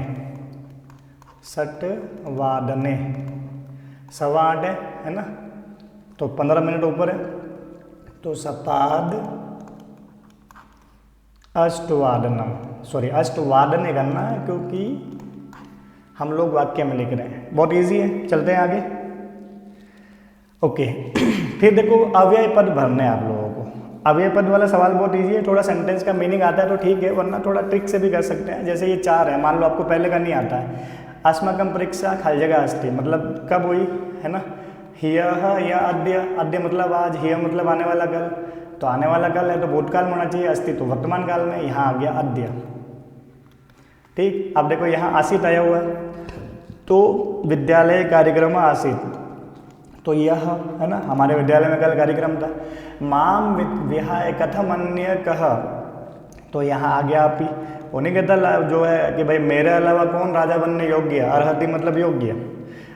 षटवादने। 8:15 है ना, तो 15 मिनट ऊपर है, तो सपाद अष्टवादनम, अष्टवादने करना है क्योंकि हम लोग वाक्य में लिख रहे हैं। बहुत इजी है, चलते हैं आगे। ओके फिर देखो अव्यय पद भरने हैं आप लोगों को। अव्यय पद वाला सवाल बहुत इजी है, थोड़ा सेंटेंस का मीनिंग आता है तो ठीक है, वरना थोड़ा ट्रिक से भी कर सकते हैं। जैसे ये 4 है, मान लो आपको पहले का नहीं आता है। अस्माकम परीक्षा खाली जगह अस्ति, मतलब कब हुई है ना, ह्यः या अद्य, अद्य मतलब आज, ह्यः मतलब आने वाला कल, तो आने वाला कल है तो भूतकाल में होना चाहिए, अस्ति तो वर्तमान काल में, यहाँ आ गया अद्य, ठीक। अब देखो यहाँ आसित आया हुआ है, तो विद्यालय कार्यक्रम आसित, तो यह है ना, हमारे विद्यालय में कल कार्यक्रम था। माम विहाय कथम अन्य कह, तो यहाँ आ गया आप ही, उन्हीं कहता जो है कि भाई मेरे अलावा कौन राजा बनने योग्य है, अर्हति मतलब योग्य,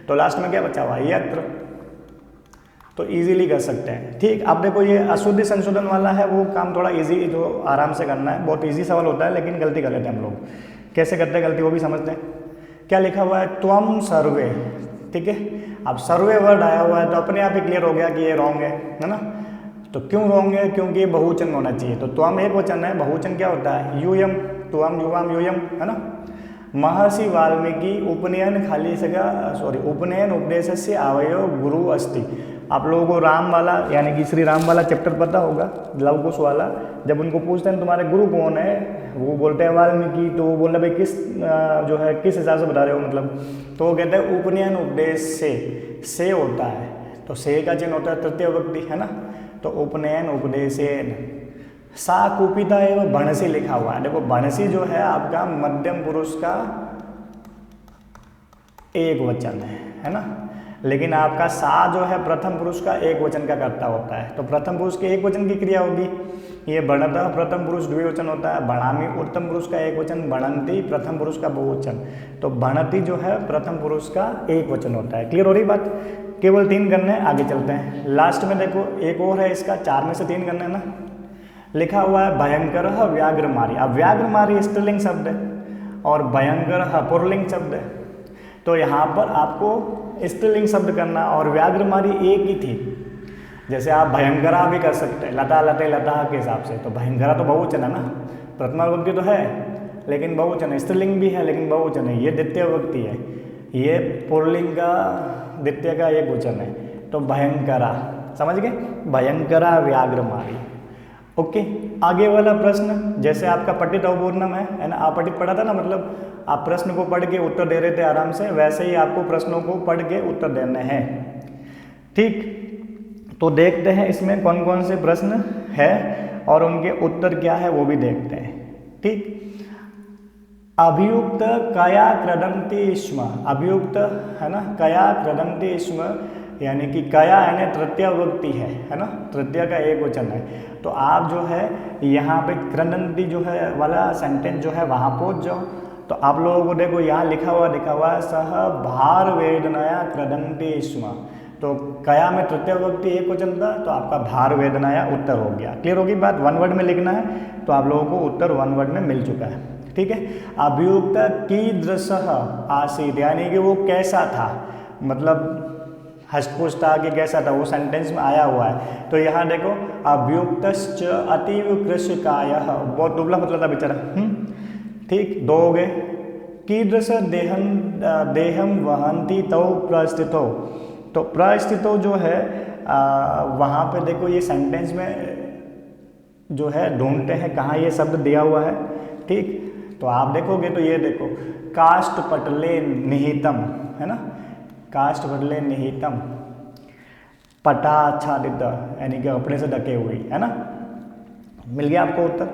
तो लास्ट में क्या बचा हुआ, यत्र, तो इजीली कर सकते हैं, ठीक। अब देखो ये अशुद्धि संशोधन वाला है, वो काम थोड़ा इजी, जो आराम से करना है, बहुत इजी सवाल होता है, लेकिन गलती कर लेते हैं हम लोग। कैसे करते हैं गलती, वो भी समझते हैं। क्या लिखा हुआ है, त्वम सर्वे, ठीक है। अब सर्वे वर्ड आया हुआ है तो अपने आप ही क्लियर हो गया कि ये रॉन्ग है ना। तो क्यों रॉन्ग है, क्योंकि ये बहुवचन होना चाहिए, तो त्वम एक वचन है, बहुवचन क्या होता है, यूयम, त्वम युवाम यूयम, है ना। महर्षि वाल्मीकि उपनयन खाली जगह उपनयन उपदेश से आवयो गुरु अस्ति। आप लोगों को राम वाला यानी कि श्री राम वाला चैप्टर पता होगा, लव कुश वाला। जब उनको पूछते हैं तुम्हारे गुरु कौन है, वो बोलते हैं वाल्मीकि, तो वो बोल रहे भाई किस जो है किस हिसाब से बता रहे हो मतलब, तो वो कहते हैं उपनयन उपदेश से होता है, तो से का चिन्ह होता है तृतीय विभक्ति, है ना। तो उपनयन उपदेशेन, सा कुपिता एवं भणसी लिखा हुआ है। देखो भणसी जो है आपका मध्यम पुरुष का एक वचन है ना। लेकिन आपका सा जो है प्रथम पुरुष का एक वचन का कर्ता होता है। तो प्रथम पुरुष के एक वचन की क्रिया होगी, ये बढ़ता प्रथम पुरुष द्विवचन होता है, बढ़ामी उत्तम पुरुष का एक वचन, बढ़ंती प्रथम पुरुष का बहुवचन। तो बढ़ती जो है प्रथम पुरुष का एक वचन होता है। क्लियर हो रही बात? केवल 3 करने हैं, आगे चलते हैं। लास्ट में देखो एक और है इसका, 4 में से 3 करने हैं ना। लिखा हुआ है भयंकर व्याघ्रमारी। अब व्याघ्रमारी स्त्रीलिंग शब्द है और भयंकर पुल्लिंग शब्द है। तो यहाँ पर आपको स्त्रीलिंग शब्द करना, और व्याघ्रमारी एक ही थी। जैसे आप भयंकरा भी कर सकते हैं, लता लते लता के हिसाब से। तो भयंकरा तो बहुवचन है ना, प्रथमा विभक्ति तो है लेकिन बहुवचन है, स्त्रीलिंग भी है लेकिन बहुवचन है। ये द्वितीय विभक्ति है, ये पुल्लिंग का द्वितीय का एक वचन है। तो भयंकरा, समझ गए? भयंकरा व्याघ्रमारी। ओके, आगे वाला प्रश्न, जैसे आपका पठित अवपूर्णम है ना, आप पठित पढ़ा था ना, मतलब आप प्रश्न को पढ़ के उत्तर दे रहे थे आराम से, वैसे ही आपको प्रश्नों को पढ़ के उत्तर देने हैं। ठीक, तो देखते हैं इसमें कौन कौन से प्रश्न है और उनके उत्तर क्या है वो भी देखते हैं। ठीक, अभियुक्त कया क्रदंति स्म, अभियुक्त है ना, कया क्रदंति स्म, यानी कि कया यानी तृतीय विभक्ति है ना, तृतीय का एक वचन है। तो आप जो है यहाँ पे क्रदंति जो है वाला सेंटेंस जो है वहाँ पहुँच जाओ। तो आप लोगों को देखो यहाँ लिखा हुआ है सह भार वेदनाया क्रदंति स्म। तो कया में तृतीय विभक्ति एक वचन था, तो आपका भार वेदनाया उत्तर हो गया। क्लियर होगी बात? 1 वर्ड में लिखना है, तो आप लोगों को उत्तर 1 वर्ड में मिल चुका है। ठीक है, अभियुक्त कीदृशः आसीत्, यानी कि वो कैसा था, मतलब हष्टपुष्ट था कि कैसा था, वो सेंटेंस में आया हुआ है। तो यहाँ देखो अभियुक्तश्च अतीव कृशकायः, बहुत दुबला मतलब था बेचारा। ठीक, 2 हो गए। कीदृश देहम वहंती तौ प्रस्थितो, तो प्रस्थितो जो है वहाँ पे देखो ये सेंटेंस में जो है ढूंढते हैं कहाँ ये शब्द दिया हुआ है। ठीक, तो आप देखोगे तो ये देखो काष्ठ पटले निहितम है ना, काष्ठ पटले निहितम पटाच्छादित, यानी कि अपने से ढके हुई है ना। मिल गया आपको उत्तर,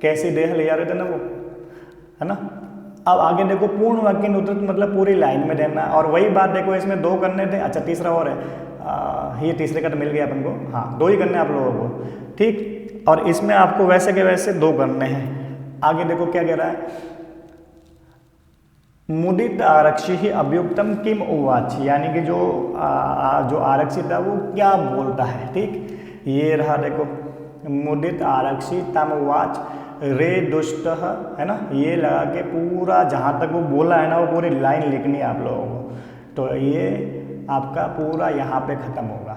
कैसी देह ले जा रहे थे ना वो, है ना। अब आगे देखो पूर्ण वाक्य उत्तर, मतलब पूरी लाइन में देना। और वही बात देखो इसमें 2 करने थे, अच्छा तीसरा और है, ये तीसरे का तो मिल गया अपन को, हाँ 2 ही करने आप लोगों को। ठीक, और इसमें आपको वैसे के वैसे 2 करने हैं। आगे देखो क्या कह रहा है, मुदित आरक्षी ही अभियुक्तम किम उवाच, यानी कि जो आरक्षी था वो क्या बोलता है। ठीक, ये रहा देखो मुदित आरक्षी तम उवाच रे दुष्ट है ना, ये लगा के पूरा जहाँ तक वो बोला है ना वो पूरी लाइन लिखनी है आप लोगों को। तो ये आपका पूरा यहाँ पे ख़त्म होगा।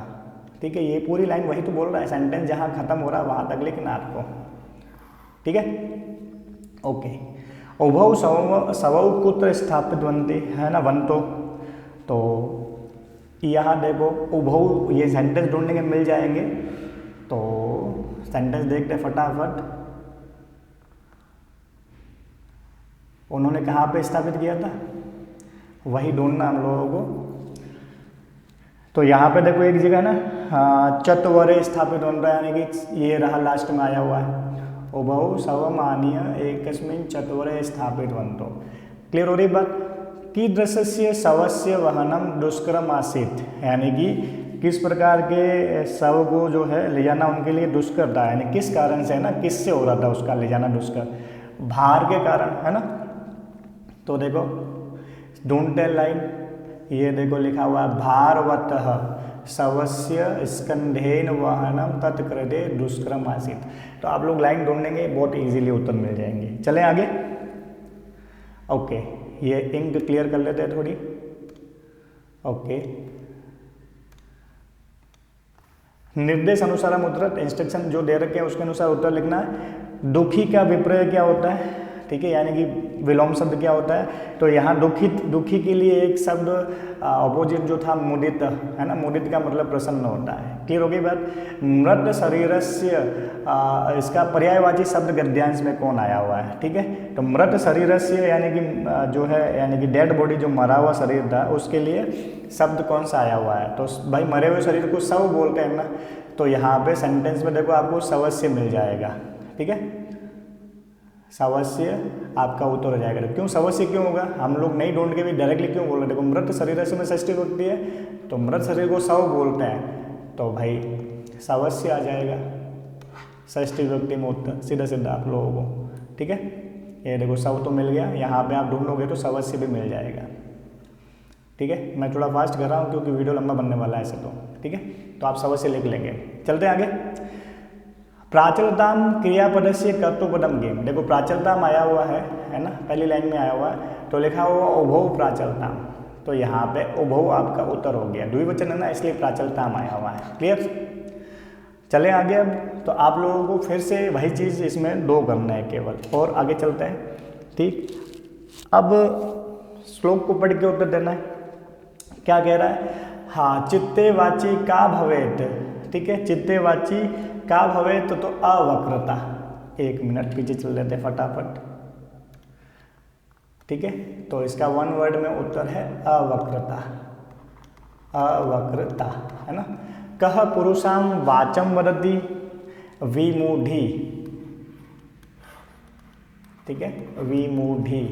ठीक है, ये पूरी लाइन वही तो बोल रहा है, सेंटेंस जहाँ ख़त्म हो रहा है वहाँ तक लिखना आपको। ठीक है, ओके। उभौ सवौ कुत्र स्थापित वंते, है ना, वंतो। तो यहाँ देखो उभौ, ये सेंटेंस ढूंढने के मिल जाएंगे। तो सेंटेंस देखते फटाफट, उन्होंने कहाँ पे स्थापित किया था वही ढूंढना हम लोगों को। तो यहाँ पे देखो एक जगह ना चत्वरे स्थापित बन रहा है, यानी कि ये रहा लास्ट में आया हुआ है, उभौ सवमानीय एकस्मिन् चत्वरे स्थापित वंतो। क्लियर हो रही बात? कीदृशस्य शवस्य वहनम दुष्करम आसीत्, यानी कि किस प्रकार के शव को जो है ले जाना उनके लिए दुष्कर था, यानी किस कारण से है ना, किससे हो रहा था उसका ले जाना दुष्कर, भार के कारण, है ना। तो देखो ढूंढते लाइन, ये देखो लिखा हुआ है भारवतः शवस्य स्कंधेन वहनम तत्कृते दुष्करम आसीत्। तो आप लोग लाइन ढूंढेंगे, बहुत इजीली उत्तर मिल जाएंगे। चलें आगे। ओके, ये इंक क्लियर कर लेते हैं थोड़ी। ओके, निर्देश अनुसार हम उत्तर, इंस्ट्रक्शन जो दे रखे हैं उसके अनुसार उत्तर लिखना है। दुखी का विपर्य क्या होता है, ठीक है, यानी कि विलोम शब्द क्या होता है। तो यहाँ दुखी के लिए एक शब्द अपोजिट जो था मुदित, है ना, मुदित का मतलब प्रसन्न होता है। क्लियर हो गई बात? मृत शरीरस्य, इसका पर्यायवाची शब्द गद्यांश में कौन आया हुआ है, ठीक है। तो मृत शरीरस्य यानी कि जो है, यानी कि डेड बॉडी, जो मरा हुआ शरीर था उसके लिए शब्द कौन सा आया हुआ है। तो भाई मरे हुए शरीर को शव बोलते हैं ना, तो यहाँ पे सेंटेंस में देखो आपको शवस्य मिल जाएगा। ठीक है, सवस्य आपका उत्तर हो जाएगा। क्यों सवस्य क्यों होगा, हम लोग नहीं ढूंढ के भी डायरेक्टली क्यों बोल रहे हैं, देखो मृत शरीर में षष्ठी विभक्ति है तो मृत शरीर को सव बोलते हैं तो भाई सवस्य आ जाएगा षष्ठी विभक्ति में उत्तर, सीधा सीधा आप लोगों को। ठीक है, ये देखो सव तो मिल गया, यहाँ पे आप ढूंढोगे तो सवस्य भी मिल जाएगा। ठीक है, मैं थोड़ा फास्ट कर रहा हूँ क्योंकि वीडियो लंबा बनने वाला है ऐसे तो। ठीक है, तो आप सवस्य लिख लेंगे। चलते हैं आगे। प्राचलताम क्रियापदस्य कर्तृपदम गेम, देखो प्राचलताम आया हुआ है ना, पहली लाइन में आया हुआ है तो लिखा हुआ उभौ प्राचलताम, तो यहाँ पे उभौ आपका उत्तर हो गया, द्विवचन है ना इसलिए प्राचलताम आया हुआ है। क्लियर, चले आगे। अब तो आप लोगों को फिर से वही चीज़ इसमें दो करना है केवल, और आगे चलते हैं। ठीक, अब श्लोक को पढ़ के उत्तर देना है। क्या कह रहा है, हाँ चित्ते वाची का भवेत, ठीक है, चित्ते वाची का भवेत तो अवक्रता। एक मिनट पीछे चल लेते फटाफट। ठीक है, तो इसका वन वर्ड में उत्तर है अवक्रता, अवक्रता है ना। कह पुरुषाम वाचम वदति विमूढ़ी, ठीक है, विमूढ़ी,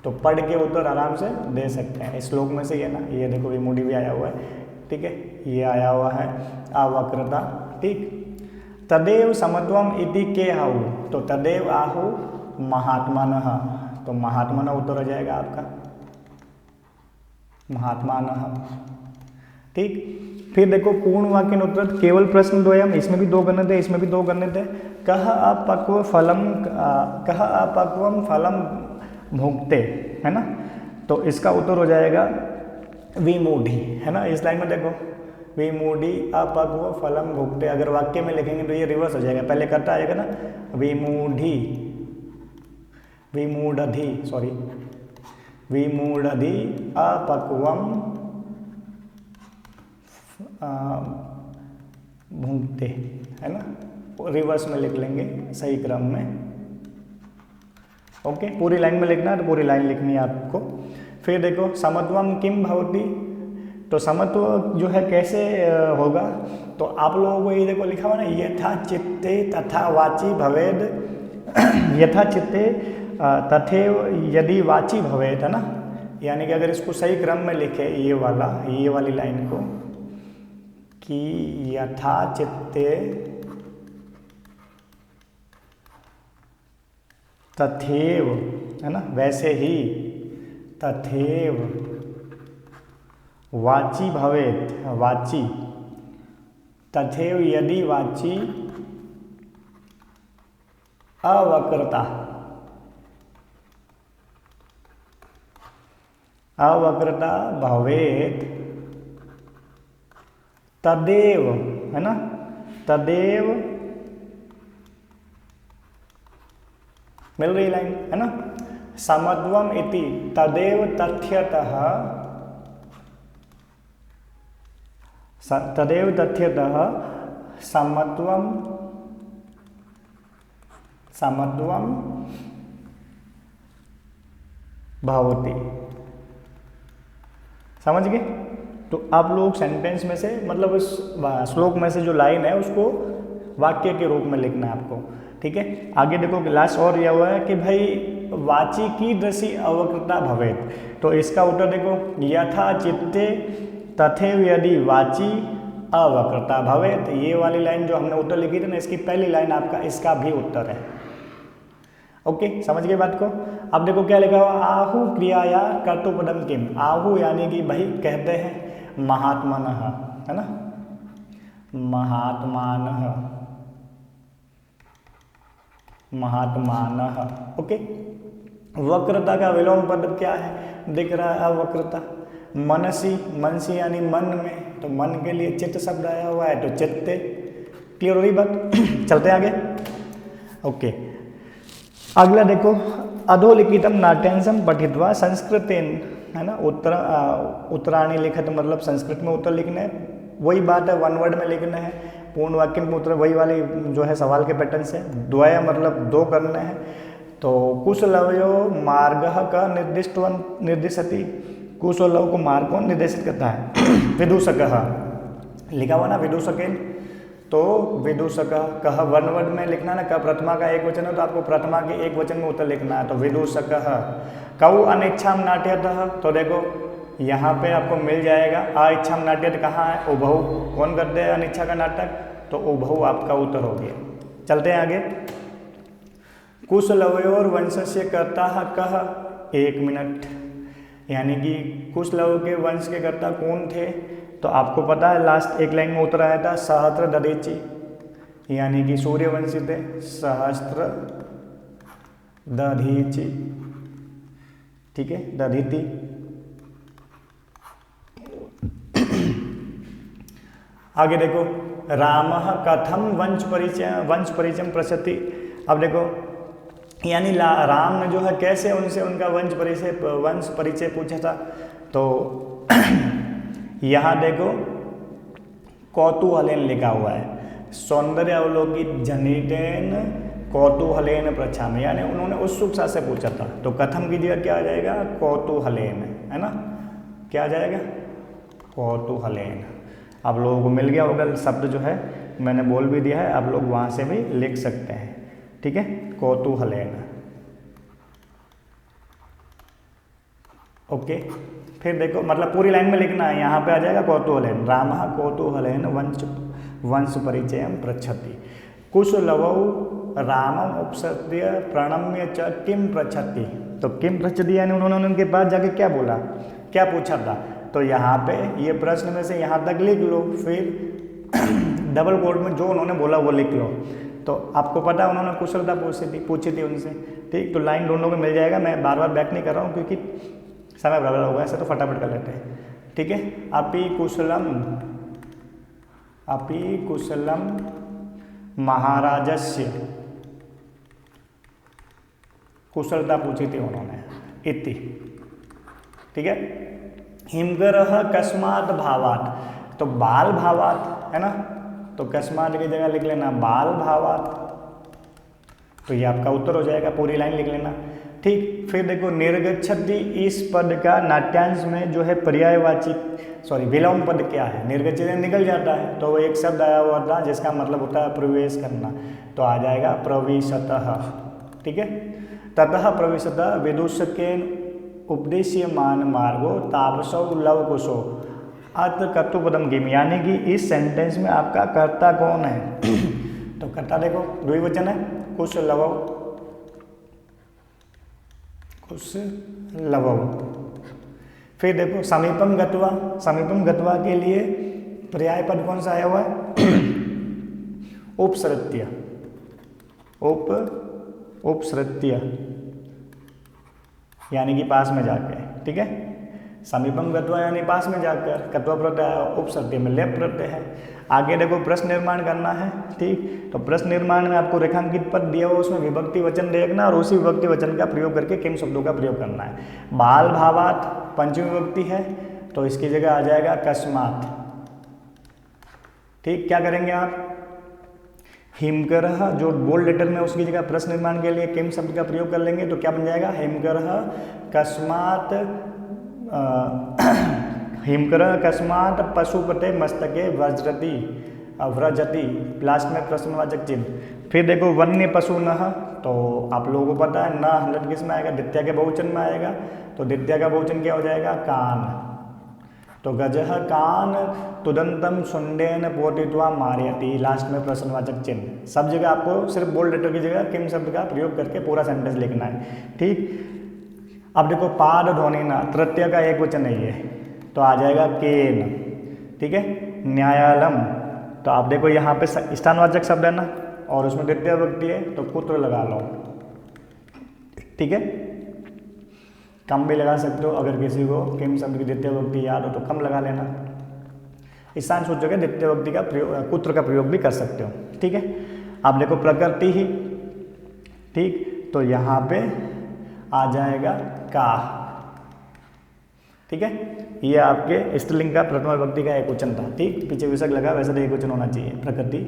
तो पढ़ के उत्तर आराम से दे सकते हैं। इस श्लोक में से ये ना, ये देखो विमूढ़ी भी आया हुआ है। ठीक है, ये आया हुआ है अवक्रता। ठीक, तदेव समत्वम इति के आहु, तो तदेव आहु महात्मनः, तो महात्मनः उत्तर हो जाएगा आपका महात्मानः। ठीक, फिर देखो पूर्ण वाक्य उत्तर केवल प्रश्न द्वयम, इसमें भी दो करने थे, इसमें भी दो करने थे। कह अपक्व फलम, कह अपक्वम फलम भुंक्ते, है ना, तो इसका उत्तर हो जाएगा विमूढ़ी, है ना। इस लाइन में देखो विमूढ़ी अपक्व फलम भुंक्ते, अगर वाक्य में लिखेंगे तो ये रिवर्स हो जाएगा, पहले करता आएगा ना विमूढ़ी, विमूढ़धि, सॉरी विमूढ़धि अपक्वम भुंक्ते, है ना, रिवर्स में लिख लेंगे सही क्रम में। ओके, पूरी लाइन में लिखना है तो पूरी लाइन लिखनी है आपको। फिर देखो समत्वम किम भवति, तो समत्व जो है कैसे होगा, तो आप लोगों को ये देखो लिखा हुआ ना, यथा चित्ते तथा वाची भवेद, यथा चित्ते तथैव यदि वाची भवेद, है ना, यानी कि अगर इसको सही क्रम में लिखे ये वाली लाइन को कि यथा चित्ते तथैव, है ना, वैसे ही, तथैव वाची भवेत, वाची, तथैव यदि वाची अवक्रता, अवक्रता भवेत तदेव, है ना, तदेव, मिल रही लाइन, है ना, समत्वम इति तदेव तथ्यतः, तदेव तथ्यतः समत्वम, समत्वम भवति, समझ गए। तो आप लोग सेंटेंस में से, मतलब उस श्लोक में से जो लाइन है उसको वाक्य के रूप में लिखना है आपको। ठीक है, आगे देखो लास्ट और यह हुआ है कि भाई वाची की दृषि अवक्रता भवेत, तो इसका उत्तर देखो यथा चित्ते तथैव यदि वाची अवक्रता भवेत, ये वाली लाइन जो हमने उत्तर लिखी थी ना, इसकी पहली लाइन आपका इसका भी उत्तर है। ओके, समझ गए बात को। अब देखो क्या लिखा हुआ, आहु क्रियाया कर्तृपदम किम, आहु यानी कि भाई कहते हैं महात्मनः, है ना, महात्मानः, महात्मानः। ओके, वक्रता का विलोम पद क्या है, दिख रहा है अवक्रता। मनसी, मनसी यानी मन में, तो मन के लिए चित्त शब्द आया हुआ है तो चित्ते। क्लियर हो रही बात। चलते आगे। ओके, अगला देखो, अधोलिखितम नाट्यांशम पठित्वा संस्कृतेन, है ना, उत्तराणी लिखित, मतलब संस्कृत में उत्तर लिखना है, वही बात है, वन वर्ड में लिखना है, पूर्ण वाक्य में उत्तर वही वाली जो है सवाल के पैटर्न से, द्वय मतलब दो करने हैं। तो कुशलवयो मार्गः का निर्दिशति, कुशलव को मार्ग कौन निर्देशित करता है, विदूषकः, लिखा हुआ ना विदूषकेन, तो विदूषकः, कह वन वर्ड में लिखना ना, कह प्रथमा का एक वचन है तो आपको प्रथमा के एक वचन में उत्तर लिखना है, तो विदूषकः। कौ अनिच्छाम नाट्यतः, तो देखो यहाँ पे आपको मिल जाएगा अनिच्छाम नाट्यत कहाँ है, उभौ। कौन करते हैं अनिच्छा का नाटक, तो उभौ आपका उत्तर हो गया। चलते हैं आगे। कुशलवयोर वंशस्य कर्ता कः, 1 मिनट, यानी कि कुशलव के वंश के कर्ता कौन थे, तो आपको पता है लास्ट एक लाइन में उत्तर आया था सहस्त्र दधीचि, यानी कि सूर्यवंशी थे सहस्त्र दधीचि, ठीक है, दधीति। आगे देखो रामः कथम वंश परिचय पृच्छति। अब देखो यानी राम ने जो है कैसे उनसे उनका वंश परिचय पूछा था, तो यहाँ देखो कौतूहलेन लिखा हुआ है, सौंदर्य अवलोकित जनितेन कौतूहलेन पृच्छामि, यानी उन्होंने उत्सुकता से पूछा था, तो कथम की जगह क्या आ जाएगा, कौतूहलेन, है ना, क्या आ जाएगा, कौतूहलेन। आप लोगों को मिल गया होगा शब्द जो है, मैंने बोल भी दिया है, आप लोग वहाँ से भी लिख सकते हैं, ठीक है, कौतूहलेन। ओके, फिर देखो मतलब पूरी लाइन में लिखना है, यहाँ पे आ जाएगा कौतूहलेन, रामः कौतूहलेन वंश परिचयं पृच्छति। कुशलवौ रामम उपसत्य प्रणम्य च किम पृच्छति, तो किम पृच्छति यानी उन्होंने उनके पास जाके क्या बोला, क्या पूछा था, तो यहाँ पे ये प्रश्न में से यहाँ तक लिख लो, फिर डबल कोट में जो उन्होंने बोला वो लिख लो। तो आपको पता है उन्होंने कुशलता पूछी थी उनसे, ठीक, तो लाइन दोनों को मिल जाएगा। मैं बार बार बैक नहीं कर रहा हूँ क्योंकि समय बराबर होगा, ऐसे तो फटाफट कर लेते हैं, ठीक है। अपि कुशलम महाराजस्य, कुशलता पूछी थी उन्होंने, इति, ठीक है। हिमगरः कस्मात् भावात्, तो बाल भावात् है ना, तो कस्मात् की जगह लिख लेना बाल भावात्, तो ये आपका उत्तर हो जाएगा, पूरी लाइन लिख लेना, ठीक। फिर देखो निर्गच्छति, इस पद का नाट्यांश में जो है पर्यायवाची विलोम पद क्या है, निर्गच्छति निकल जाता है, तो वो एक शब्द आया हुआ था जिसका मतलब होता है प्रवेश करना, तो आ जाएगा प्रविशतः, ठीक है। ततः प्रविशतः विदूषकेन उपदेश्यमान मार्गो तापसौ लवकुशो अत्र कर्तृपदम किम, यानी कि इस सेंटेंस में आपका कर्ता कौन है, तो कर्ता देखो द्विवचन है, कुशलवौ, कुशलवौ। फिर देखो समीपम गत्वा के लिए पर्याय पद कौन सा आया हुआ है, उपसृत्य, उपसृत्य यानी कि पास में जाकर, ठीक है। समीपम गत्वा यानी पास में जाकर, गत्वा प्रत्यय, उपसर्ग में लेप प्रत्यय है। आगे देखो प्रश्न निर्माण करना है, ठीक, तो प्रश्न निर्माण में आपको रेखांकित पद दिया हुआ, उसमें विभक्ति वचन देखना और उसी विभक्ति वचन का प्रयोग करके किन शब्दों का प्रयोग करना है। बाल भावात पंचमी विभक्ति है, तो इसकी जगह आ जाएगा अकस्मात, ठीक। क्या करेंगे आप, हिमकरः जो बोल्ड लेटर में उसकी जगह प्रश्न निर्माण के लिए किम शब्द का प्रयोग कर लेंगे, तो क्या बन जाएगा, हिमकरः कस्मात हिमकरः कस्मात पशुपते मस्तके व्रजति, लास्ट में प्रश्नवाचक चिन्ह। फिर देखो वन्य पशु नः, तो आप लोगों को पता है न 100 किस में आएगा, द्वितीय के बहुवचन में आएगा, तो द्वितीय का बहुवचन क्या हो जाएगा, कान, तो गजः कान तुदंतम सुंडेन पोटित्वा मारयति, लास्ट में प्रश्नवाचक चिन्ह। सब जगह आपको सिर्फ बोल्ड लेटर की जगह किम शब्द का प्रयोग करके पूरा सेंटेंस लिखना है, ठीक। अब देखो पाद ध्वनिना, तृतीय का एक वचन है ये, तो आ जाएगा केन, ठीक है। न्यायालम, तो आप देखो यहाँ पे स्थानवाचक शब्द है ना, और उसमें द्वितीय विभक्ति है, तो पुत्र लगा लो, ठीक है। कम भी लगा सकते हो, अगर किसी को किम शब्द की द्वितीय विभक्ति याद हो तो कम लगा लेना। स्थान सूचक है, द्वितीय विभक्ति का प्रयोग, पुत्र का प्रयोग भी कर सकते हो, ठीक है। आप देखो प्रकृति ही, ठीक, तो यहाँ पे आ जाएगा का, ठीक है। ये आपके स्त्रीलिंग का प्रथम विभक्ति का एक वचन था, ठीक, पीछे विसर्ग लगा, वैसे तो एक वचन होना चाहिए, प्रकृति।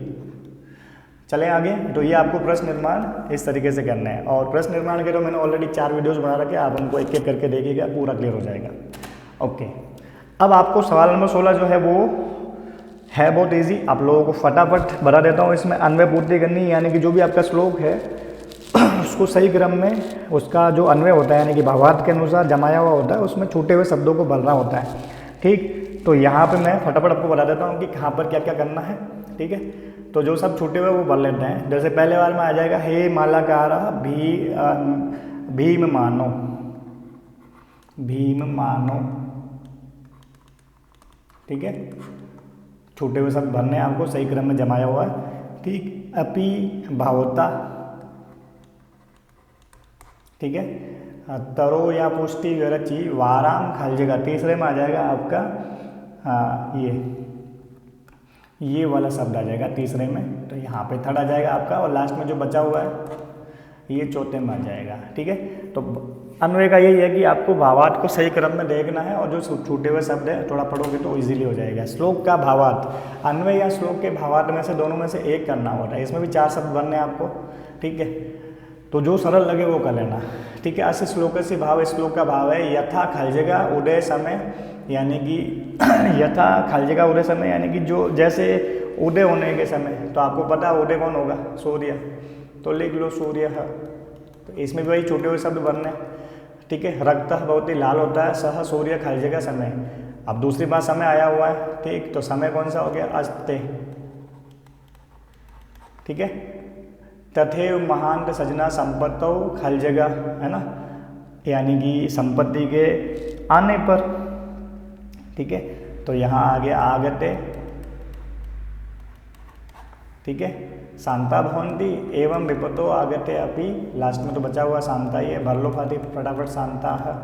चलें आगे, तो ये आपको प्रश्न निर्माण इस तरीके से करना है, और प्रश्न निर्माण के तो मैंने ऑलरेडी 4 वीडियोस बना रखे, आप उनको एक एक करके देखिएगा, पूरा क्लियर हो जाएगा। ओके, अब आपको सवाल नंबर 16 जो है वो है बहुत इजी, आप लोगों को फटाफट बता देता हूँ। इसमें अन्वय पूर्ति करनी है, यानी कि जो भी आपका श्लोक है उसको सही क्रम में उसका जो अन्वय होता है यानी कि भावार्थ के अनुसार जमाया हुआ होता है, उसमें छूटे हुए शब्दों को भरना होता है। ठीक, तो यहाँ पे मैं फटाफट आपको बता देता हूँ कि कहाँ पर क्या क्या करना है। ठीक है, तो जो सब छूटे हुए वो भर लेते हैं। जैसे पहले बार में आ जाएगा हे मालाकारा भीम मानो, भीम मानो। ठीक है, छूटे हुए शब्द भरने हैं आपको, सही क्रम में जमाया हुआ है। ठीक, अपि भावता। ठीक है, तरो या पुष्टि विरचि वाराम खलजेगा, तीसरे में आ जाएगा आपका ये वाला शब्द आ जाएगा तीसरे में, तो यहाँ पे थर्ड आ जाएगा आपका, और लास्ट में जो बचा हुआ है ये चौथे में आ जाएगा। ठीक है, तो अन्वय का यही है कि आपको भावार्थ को सही क्रम में देखना है, और जो छूटे हुए शब्द है थोड़ा पढ़ोगे तो इजीली हो जाएगा। श्लोक का भावार्थ, अन्वय या श्लोक के भावार्थ में से दोनों में से एक करना होता है। इसमें भी 4 शब्द बनने हैं आपको। ठीक है, तो जो सरल लगे वो कर लेना। ठीक है, अस्य श्लोक से भाव, श्लोक का भाव है यथा खलजेगा उदय समय, यानी कि यथा खलजेगा उदय समय, यानी कि जो जैसे उदय होने के समय, तो आपको पता है उदय कौन होगा, सूर्य, तो लिख लो सूर्य। तो इसमें भी वही छोटे हुए शब्द बनने। ठीक है, रक्तः बहुत ही लाल होता है, सह सूर्य खलजेगा समय। अब दूसरी बार समय आया हुआ है। ठीक, तो समय कौन सा हो गया, अस्ते। ठीक है, तथैव महांत सजना संपत्तौ खलजेगा, है ना, यानी कि संपत्ति के आने पर। ठीक है, तो यहाँ आगे आगते। ठीक है, शांता भवंती एवं विपतो आगते अपि, लास्ट में तो बचा हुआ शांता ही है, भर लो फाटी फटाफट शांता है।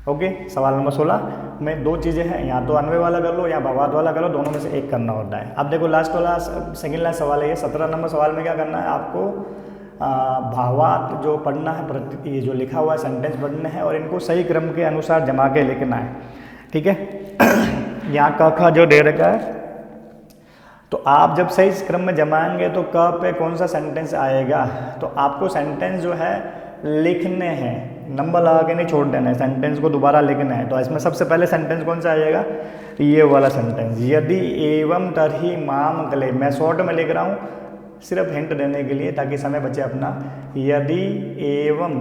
ओके, सवाल नंबर 16 में 2 चीज़ें हैं, या तो अन्वय वाला कर लो या भावार्थ वाला कर लो, दोनों में से एक करना होता है। अब देखो लास्ट वाला सेकंड लास्ट सवाल है ये, 17 नंबर सवाल में क्या करना है आपको, भावार्थ जो पढ़ना है, ये जो लिखा हुआ है सेंटेंस पढ़ने हैं, और इनको सही क्रम के अनुसार जमा के लिखना है। ठीक है, यहाँ क ख जो दे रखा है, तो आप जब सही क्रम में जमाएंगे तो क पे कौन सा सेंटेंस आएगा, तो आपको सेंटेंस जो है लिखने हैं, नंबर लगा के नहीं छोड़ देना है, सेंटेंस को दोबारा लिखना है। तो इसमें सबसे पहले सेंटेंस कौन सा आएगा, ये वाला सेंटेंस, यदि एवं तरही माम कले। मैं शॉर्ट में लिख रहा हूँ सिर्फ हिंट देने के लिए ताकि समय बचे अपना। यदि एवं,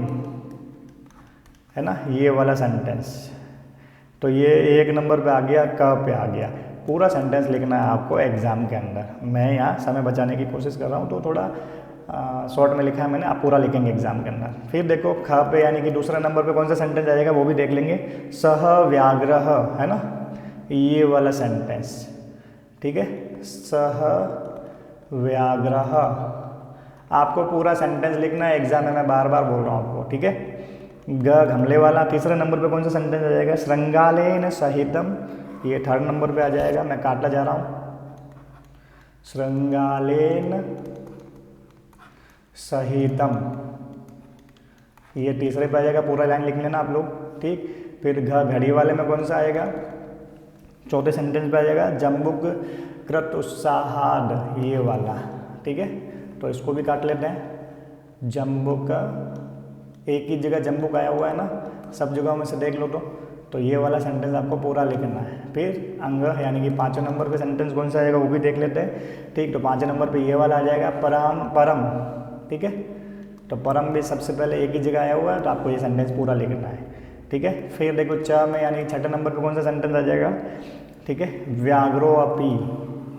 है ना, ये वाला सेंटेंस, तो ये 1 नंबर पे आ गया, क पे आ गया। पूरा सेंटेंस लिखना है आपको एग्जाम के अंदर। मैं यहाँ समय बचाने की कोशिश कर रहा हूँ, तो थोड़ा शॉर्ट में लिखा है मैंने, आप पूरा लिखेंगे एग्जाम के अंदर। फिर देखो ख पे, यानी कि दूसरा नंबर पे कौन सा सेंटेंस आ जाएगा वो भी देख लेंगे, सह व्याग्रह, है ना, ये वाला सेंटेंस। ठीक है, सह व्याग्रह, आपको पूरा सेंटेंस लिखना है एग्जाम में, मैं बार बार बोल रहा हूँ आपको। ठीक है, ग घमले वाला तीसरे नंबर पे कौन सा सेंटेंस आ जाएगा, श्रृंगालेन सहितम, ये 3rd नंबर पे आ जाएगा, मैं काटता जा रहा हूँ, श्रृंगालेन सहितम, ये तीसरे पे आ जाएगा, पूरा लाइन लिख लेना आप लोग। ठीक, फिर घ घड़ी वाले में कौन सा आएगा, 4थे सेंटेंस पे आ जाएगा, जम्बुक कृत उत्साहाद, ये वाला। ठीक है, तो इसको भी काट लेते हैं। जम्बुक, एक ही जगह जम्बुक आया हुआ है ना, सब जगहों में से देख लो तो ये वाला सेंटेंस आपको पूरा लिखना है। फिर अंग, यानी कि 5वें नंबर पे सेंटेंस कौन सा आएगा वो भी देख लेते हैं। ठीक, तो 5वें नंबर पे ये वाला आ जाएगा, परम। ठीक है, तो परम भी सबसे पहले एक ही जगह आया हुआ है, तो आपको ये सेंटेंस पूरा लिखना है। ठीक है, फिर देखो च में, यानी 6ठे नंबर पे कौन सा सेंटेंस आ जाएगा, ठीक है, व्याघ्रो अपि,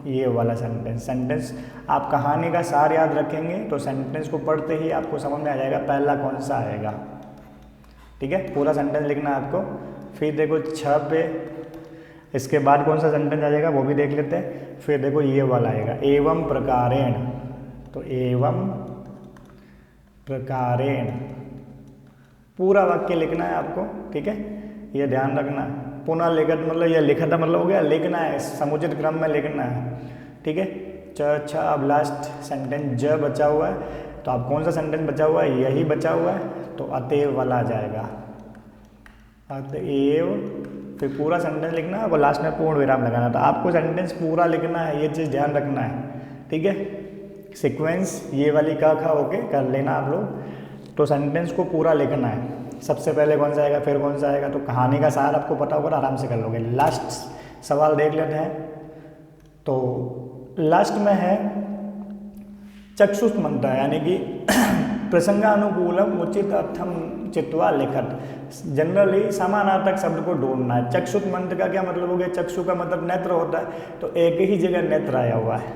ये वाला सेंटेंस आप कहानी का सार याद रखेंगे तो सेंटेंस को पढ़ते ही आपको समझ में आ जाएगा पहला कौन सा आएगा। ठीक है, पूरा सेंटेंस लिखना है आपको। फिर देखो 6 पे, इसके बाद कौन सा सेंटेंस आ जाएगा वो भी देख लेते हैं। फिर देखो ये वाला आएगा, एवं प्रकारेण, तो एवं प्रकारेण पूरा वाक्य लिखना है आपको। ठीक है, ये ध्यान रखना है। पुनः लिखत मतलब यह लिखता मतलब हो गया लिखना है, समुचित क्रम में लिखना है। ठीक है, च अब लास्ट सेंटेंस ज बचा हुआ है, तो आप कौन सा सेंटेंस बचा हुआ है, यही बचा हुआ है, तो अतएव वाला आ जाएगा, अतएव। फिर पूरा सेंटेंस लिखना है और लास्ट में पूर्ण विराम लगाना। तो आपको सेंटेंस पूरा लिखना है, ये चीज़ ध्यान रखना है। ठीक है, सीक्वेंस ये वाली का खा ओके कर लेना आप लोग। तो सेंटेंस को पूरा लिखना है, सबसे पहले कौन सा आएगा फिर कौन सा आएगा, तो कहानी का सार आपको पता होगा, आराम से कर लोगे। लास्ट सवाल देख लेते हैं। तो लास्ट में है चक्षुष मंत्र, यानी कि प्रसंगानुकूलम उचित अर्थम चित्वा लिखत। जनरली समानार्थक शब्द को ढूंढना है। चक्षुष मंत्र का क्या मतलब हो गया? चक्षु का मतलब नेत्र होता है, तो एक ही जगह नेत्र आया हुआ है।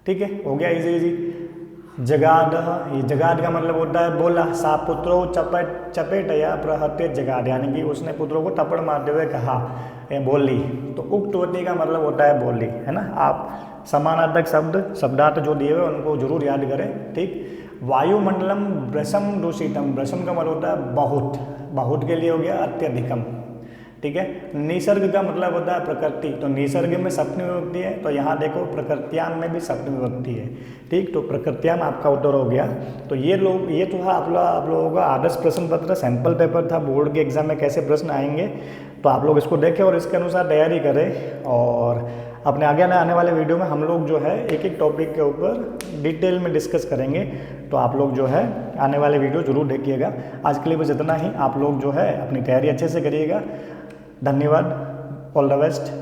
ठीक है, हो गया इजी इजी। जगाद, ये जगाद का मतलब होता है बोला। सा पुत्रो चपेट या प्रहत्य जगाद, यानी कि उसने पुत्रों को थप्पड़ मारते हुए कहा, बोली। तो उक्तवती का मतलब होता है बोली, है ना। आप समानार्थक शब्दार्थ जो दिए हुए उनको जरूर याद करें। ठीक। वायुमंडलम ब्रशम दूषितम, ब्रशम का मतलब होता है बहुत, बहुत के लिए हो गया अत्यधिकम। ठीक है। निसर्ग का मतलब होता है प्रकृति, तो निसर्ग में सप्तमी विभक्ति है, तो यहाँ देखो प्रकृत्याम में भी सप्तमी विभक्ति है। ठीक, तो प्रकृत्याम आपका उत्तर हो गया। तो ये तो था आप लोगों का आदर्श प्रश्न पत्र, सैंपल पेपर था बोर्ड के एग्जाम में कैसे प्रश्न आएंगे। तो आप लोग इसको देखें और इसके अनुसार तैयारी करें। और अपने आगे आने वाले वीडियो में हम लोग जो है एक एक टॉपिक के ऊपर डिटेल में डिस्कस करेंगे। तो आप लोग जो है आने वाले वीडियो जरूर देखिएगा। आज के लिए बस इतना ही। आप लोग जो है अपनी तैयारी अच्छे से करिएगा। धन्यवाद। All the best.